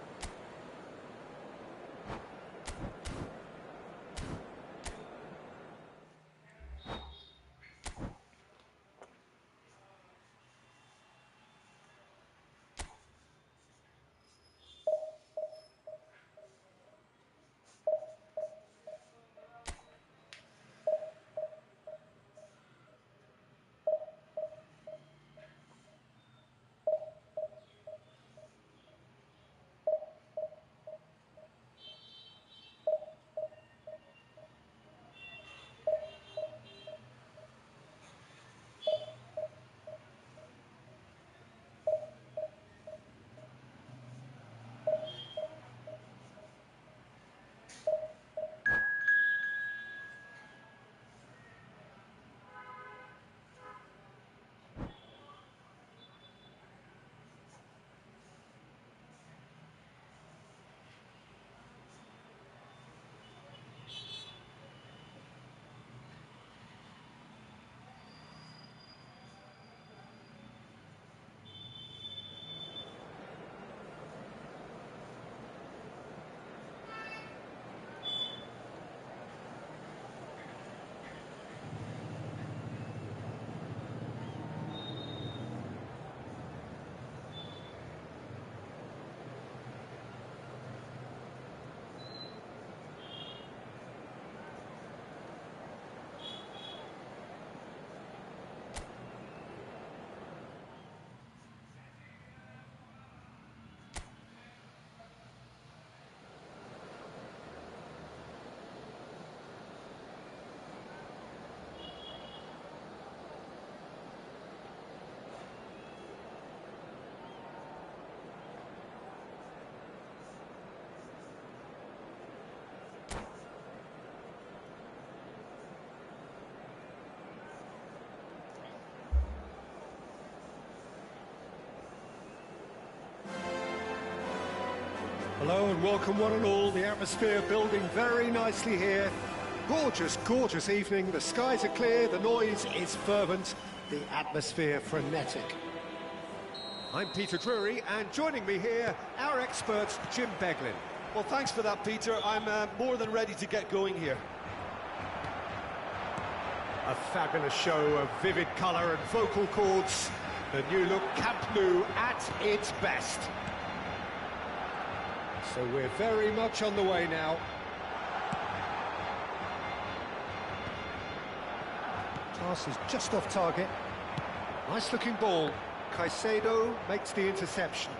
Hello and welcome one and all. The atmosphere building very nicely here. Gorgeous, gorgeous evening. The skies are clear, the noise is fervent, the atmosphere frenetic. I'm Peter Drury, and joining me here, our expert, Jim Beglin. Well, thanks for that, Peter. I'm more than ready to get going here. A fabulous show of vivid colour and vocal cords. The new look Camp Nou at its best. So we're very much on the way now. Pass is just off target. Nice looking ball. Caicedo makes the interception.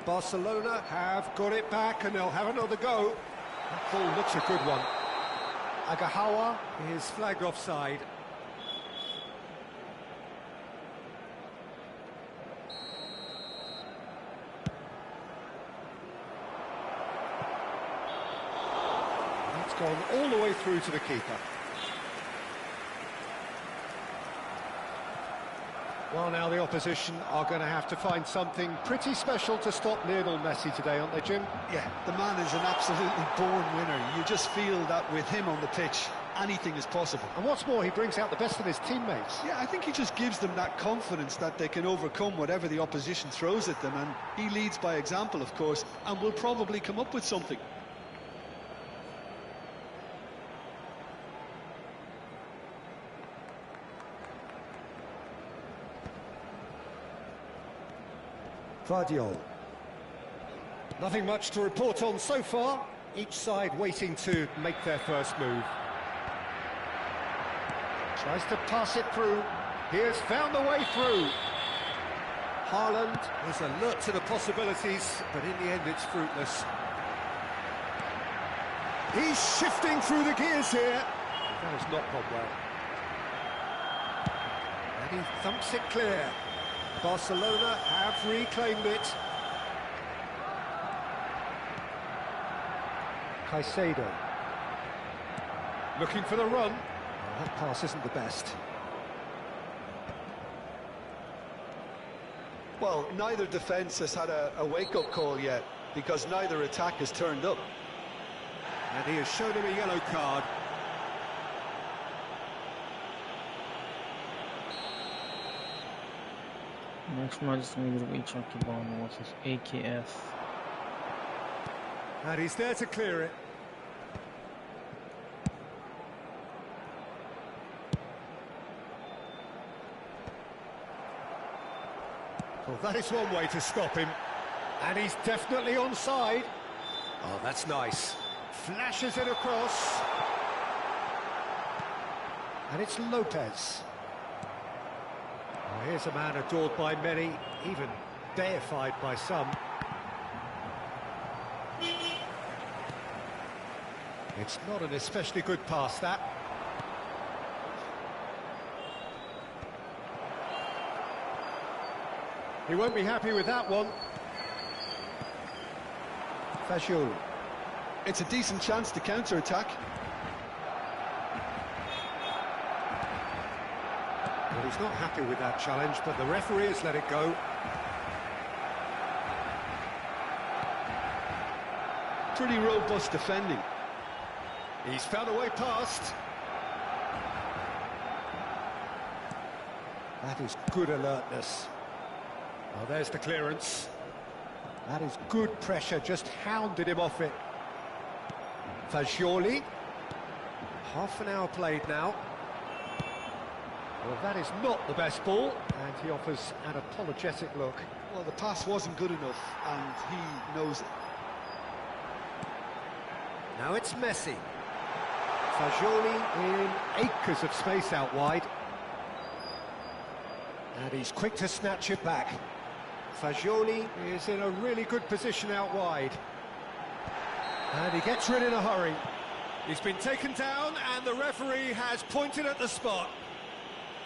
Barcelona have got it back and they'll have another go. That ball looks a good one. Agahawa is flagged offside. It's gone all the way through to the keeper. Well, now the opposition are going to have to find something pretty special to stop Lionel Messi today, aren't they, Jim? Yeah, the man is an absolutely born winner. You just feel that with him on the pitch, anything is possible. And what's more, he brings out the best of his teammates. Yeah, I think he just gives them that confidence that they can overcome whatever the opposition throws at them, and he leads by example, of course, and will probably come up with something. Vardiol. Nothing much to report on so far. Each side waiting to make their first move. Tries to pass it through. He has found the way through. Haaland is alert to the possibilities, but in the end it's fruitless. He's shifting through the gears here. That has not gone well. And he thumps it clear. Barcelona have reclaimed it. Caicedo. Looking for the run. Oh, that pass isn't the best. Well, neither defence has had a wake-up call yet, because neither attack has turned up. And he has shown him a yellow card. Next match is going to be HRKBOND versus AKF. And he's there to clear it. Well, that is one way to stop him. And he's definitely onside. Oh, that's nice. Flashes it across. And it's Lopez. Well, here's a man adored by many, even deified by some. It's not an especially good pass, that. He won't be happy with that one. Pazjor. It's a decent chance to counter-attack. Well, he's not happy with that challenge, but the referee has let it go. Pretty robust defending. He's found a way past. That is good alertness. Oh, there's the clearance. That is good pressure, just hounded him off it. Fagioli. Half an hour played now. Well, that is not the best ball, and he offers an apologetic look. Well, the pass wasn't good enough, and he knows it. Now it's Messi. Fagioli in acres of space out wide. And he's quick to snatch it back. Fagioli is in a really good position out wide. And he gets rid in a hurry. He's been taken down and the referee has pointed at the spot.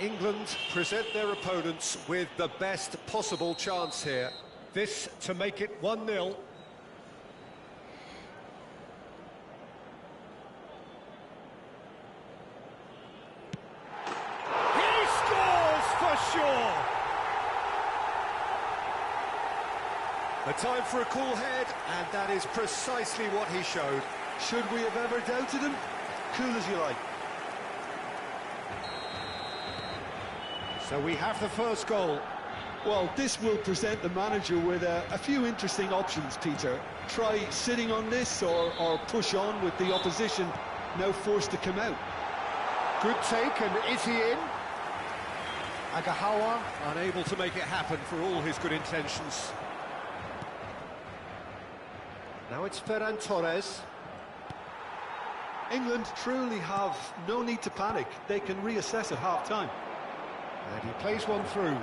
England present their opponents with the best possible chance here. This to make it 1-0. He scores for sure! A time for a cool head, and that is precisely what he showed. Should we have ever doubted him? Cool as you like. So we have the first goal. Well, this will present the manager with a few interesting options, Peter. Try sitting on this or push on with the opposition now forced to come out. Good take, and is he in? Agahawa unable to make it happen for all his good intentions. Now it's Ferran Torres. England truly have no need to panic. They can reassess at half-time. And he plays one through.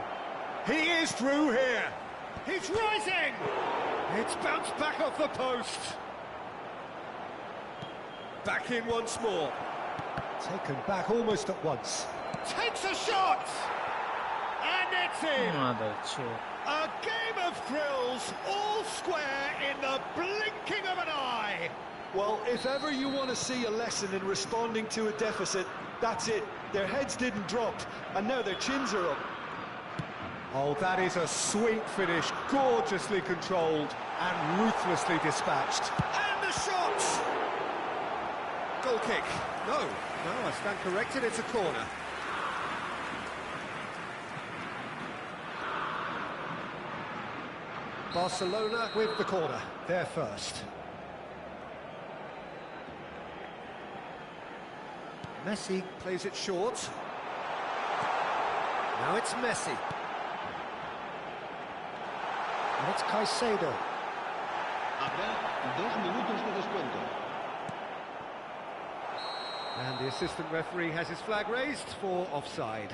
He is through here. He's rising. It's bounced back off the post. Back in once more. Taken back almost at once. Takes a shot. And it's in. Mother shit. A game of thrills, all square in the blinking of an eye. Well, if ever you want to see a lesson in responding to a deficit, that's it. Their heads didn't drop, and now their chins are up. Oh, that is a sweet finish, gorgeously controlled and ruthlessly dispatched. And the shot! Goal kick. No, I stand corrected, it's a corner. Barcelona with the corner, they're first. Messi plays it short. Now it's Messi. And it's Caicedo. Habrá 2 minutos de descuento. And the assistant referee has his flag raised for offside.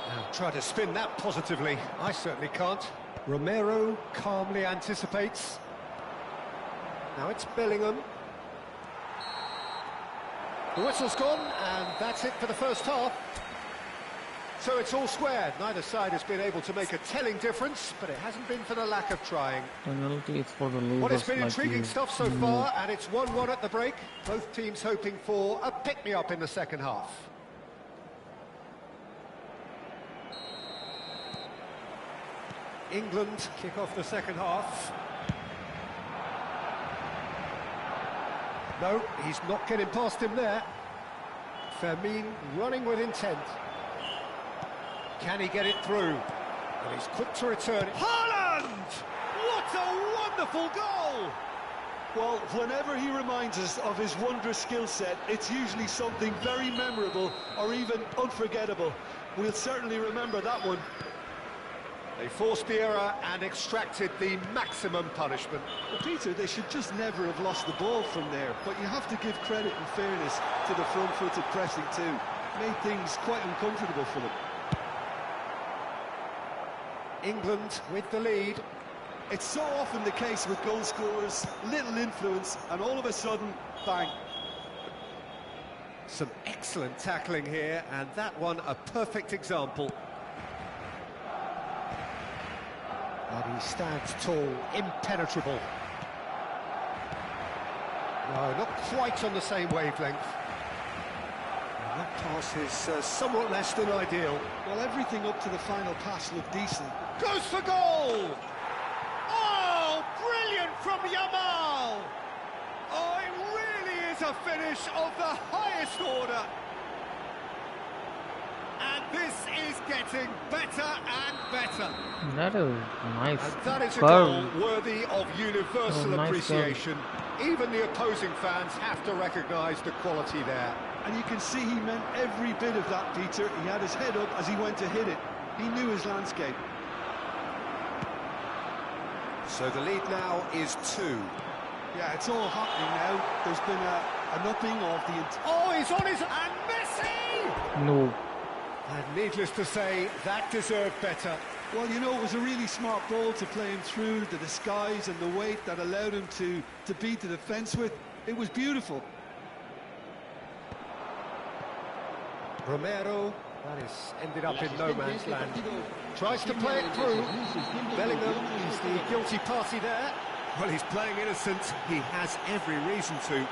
Now try to spin that positively. I certainly can't. Romero calmly anticipates. Now it's Bellingham. The whistle's gone, and that's it for the first half. So it's all square. Neither side has been able to make a telling difference, but it hasn't been for the lack of trying. Penalty is for the losers. Well, it's been like intriguing you. stuff so far, and it's 1-1 at the break. Both teams hoping for a pick-me-up in the second half. England kick off the second half. No, he's not getting past him there. Fermin running with intent. Can he get it through? And he's quick to return. Haaland! What a wonderful goal! Well, whenever he reminds us of his wondrous skill set, it's usually something very memorable or even unforgettable. We'll certainly remember that one. They forced the error and extracted the maximum punishment. Well, Peter, they should just never have lost the ball from there, but you have to give credit and fairness to the front-footed pressing too. Made things quite uncomfortable for them. England with the lead. It's so often the case with goal scorers, little influence, and all of a sudden, bang. Some excellent tackling here, and that one a perfect example. And he stands tall, impenetrable. No, not quite on the same wavelength. And that pass is somewhat less than ideal. Well, everything up to the final pass looked decent. Goes for goal! Oh, brilliant from Yamal! Oh, it really is a finish of the highest order. And this is getting better and better. That is nice. And that is a curve. goal worthy of universal nice appreciation. Even the opposing fans have to recognise the quality there. And you can see he meant every bit of that, Peter. He had his head up as he went to hit it. He knew his landscape. So the lead now is 2. Yeah, it's all happening now. There's been an upping of the... Oh, he's on his... And Messi! No. And needless to say, that deserved better. Well, you know, it was a really smart ball to play him through, the disguise and the weight that allowed him to beat the defence with. It was beautiful. Romero, that is ended up in no man's land. Tries to play it through. Bellingham is the guilty party there. Well, he's playing innocent. He has every reason to.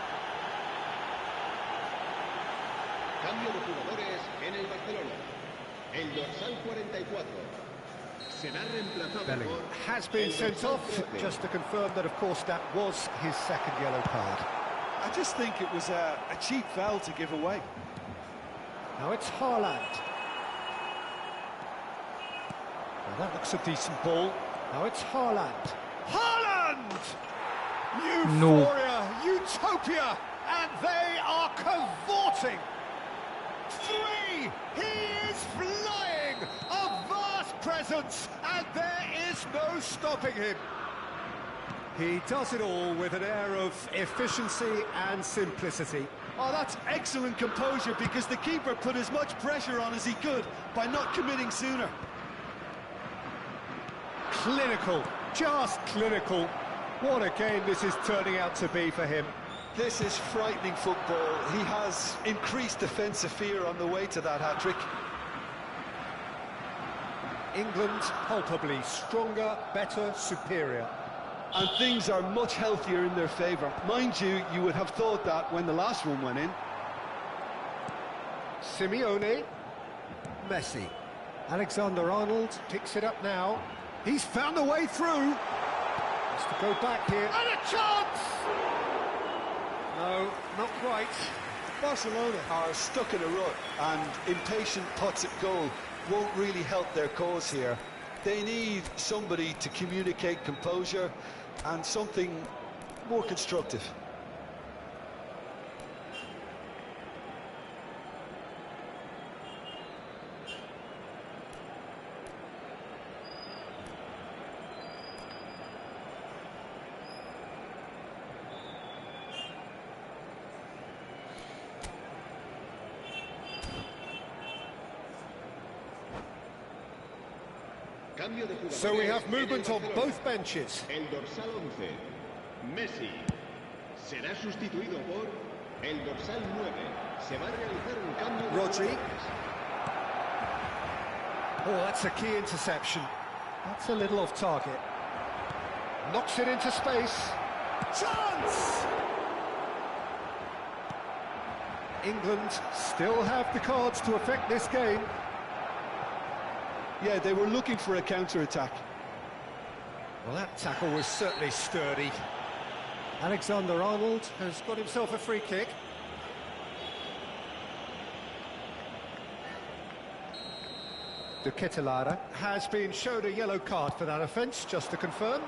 Cambio de jugadores en el Barcelona. El dorsal 44 será reemplazado Bellingham por has been el sent dorsal off, 13. just to confirm that, of course, that was his second yellow card. I just think it was a cheap foul to give away. Now it's Haaland. Well, that looks a decent ball. Now it's Haaland. Haaland! Euphoria, utopia, and they are cavorting. 3! He is flying! A vast presence, and there is no stopping him. He does it all with an air of efficiency and simplicity. Oh, that's excellent composure, because the keeper put as much pressure on as he could by not committing sooner. Clinical, just clinical. What a game this is turning out to be for him. This is frightening football. He has increased defensive fear on the way to that hat-trick. England palpably stronger, better, superior. And things are much healthier in their favour. Mind you, you would have thought that when the last one went in. Simeone, Messi. Alexander-Arnold picks it up now. He's found a way through. Has to go back here. And a chance! No, not quite. Barcelona are stuck in a rut, and impatient putts at goal won't really help their cause here. They need somebody to communicate composure and something more constructive. Cambio de jugadores So we have en el movement on Barcelona. both benches. El dorsal 11, Messi, será sustituido por el dorsal 9. Se va a realizar un cambio de Rodri. jugadores. Oh, that's a key interception. That's a little off target. Knocks it into space. Chance! England still have the cards to affect this game. Yeah, they were looking for a counter-attack. Well, that tackle was certainly sturdy. Alexander-Arnold has got himself a free kick. De Ketelaere has been shown a yellow card for that offence, just to confirm.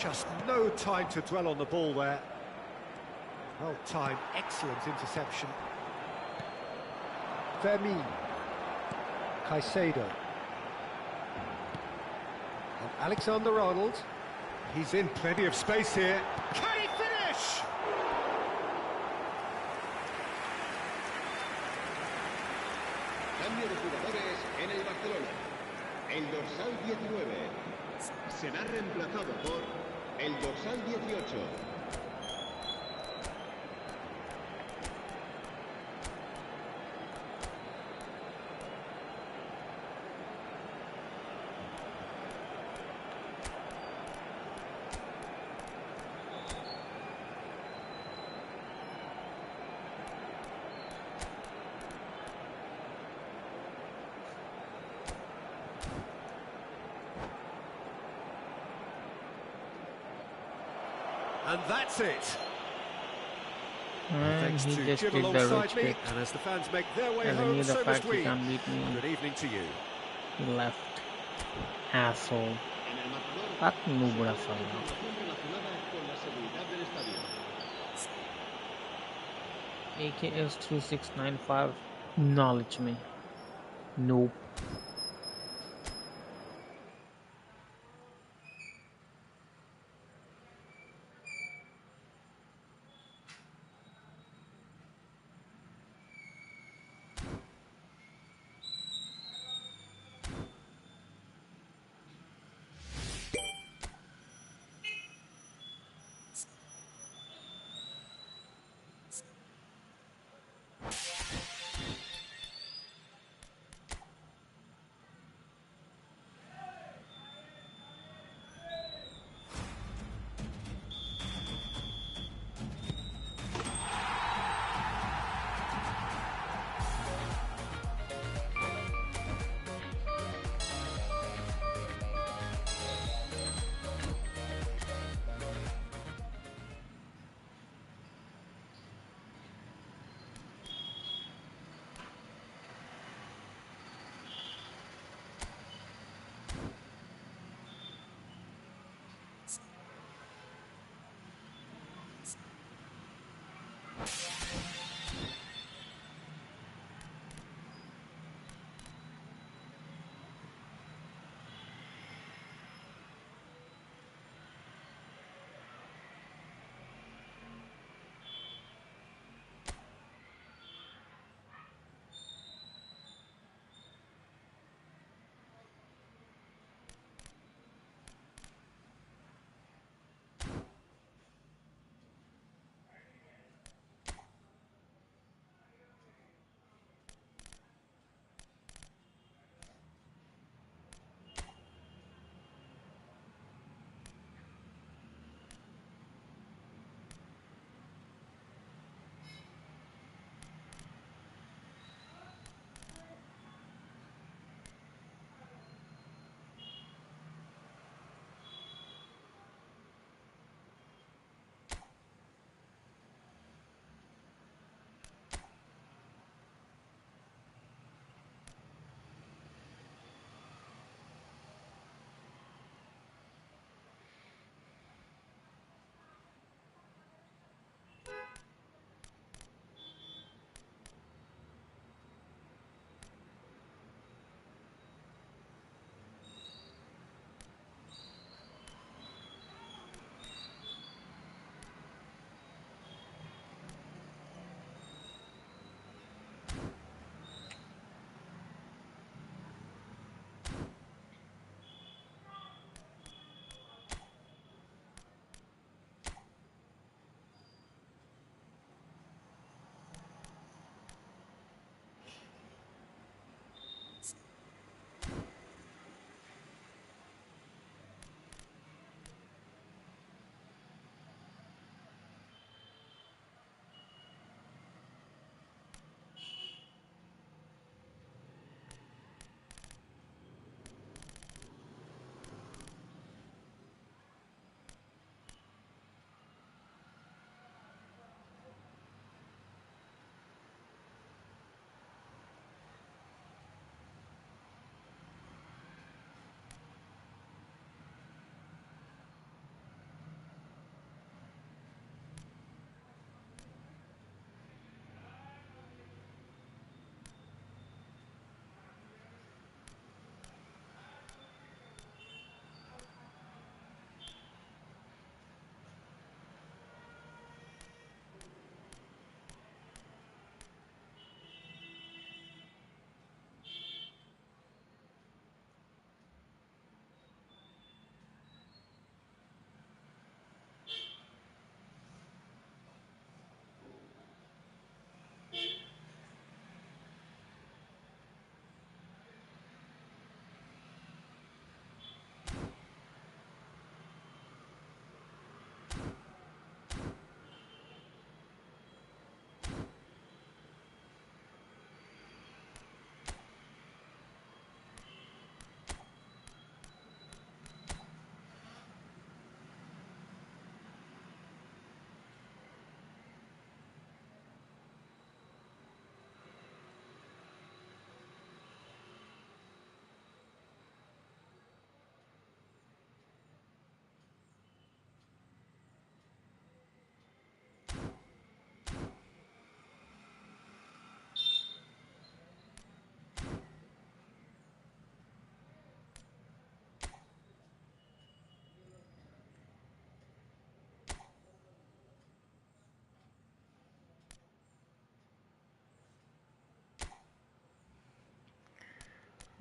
Just no time to dwell on the ball there. Well timed, excellent interception. Vermi, Caicedo. And Alexander-Arnold. He's in plenty of space here. Can he finish? Cambio de jugadores en el Barcelona. El dorsal 19 será reemplazado por el dorsal 18. And that's it. And Thanks he to just Jim did the alongside rich me, kick. and as the fans make their way And he home, knew the so fact must he we. can't beat me. Good evening to you. He left. Asshole. Fuck noob rasa. AKS 3695. Acknowledge me. Nope.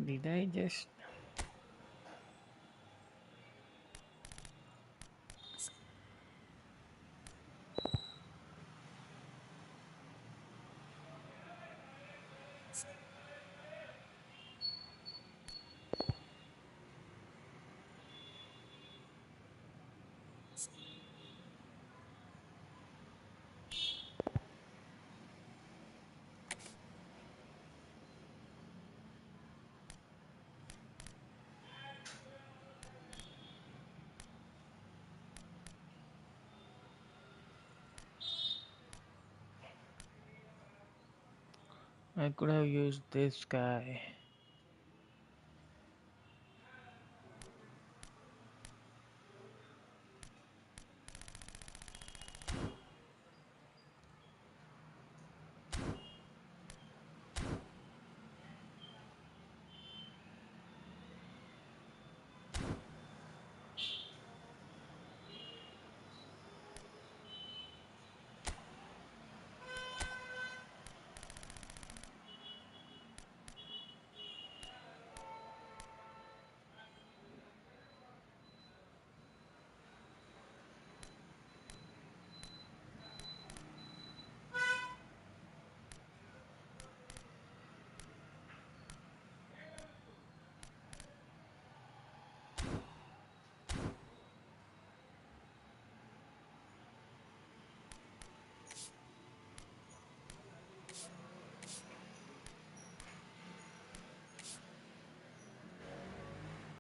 Did I just... I could have used this guy.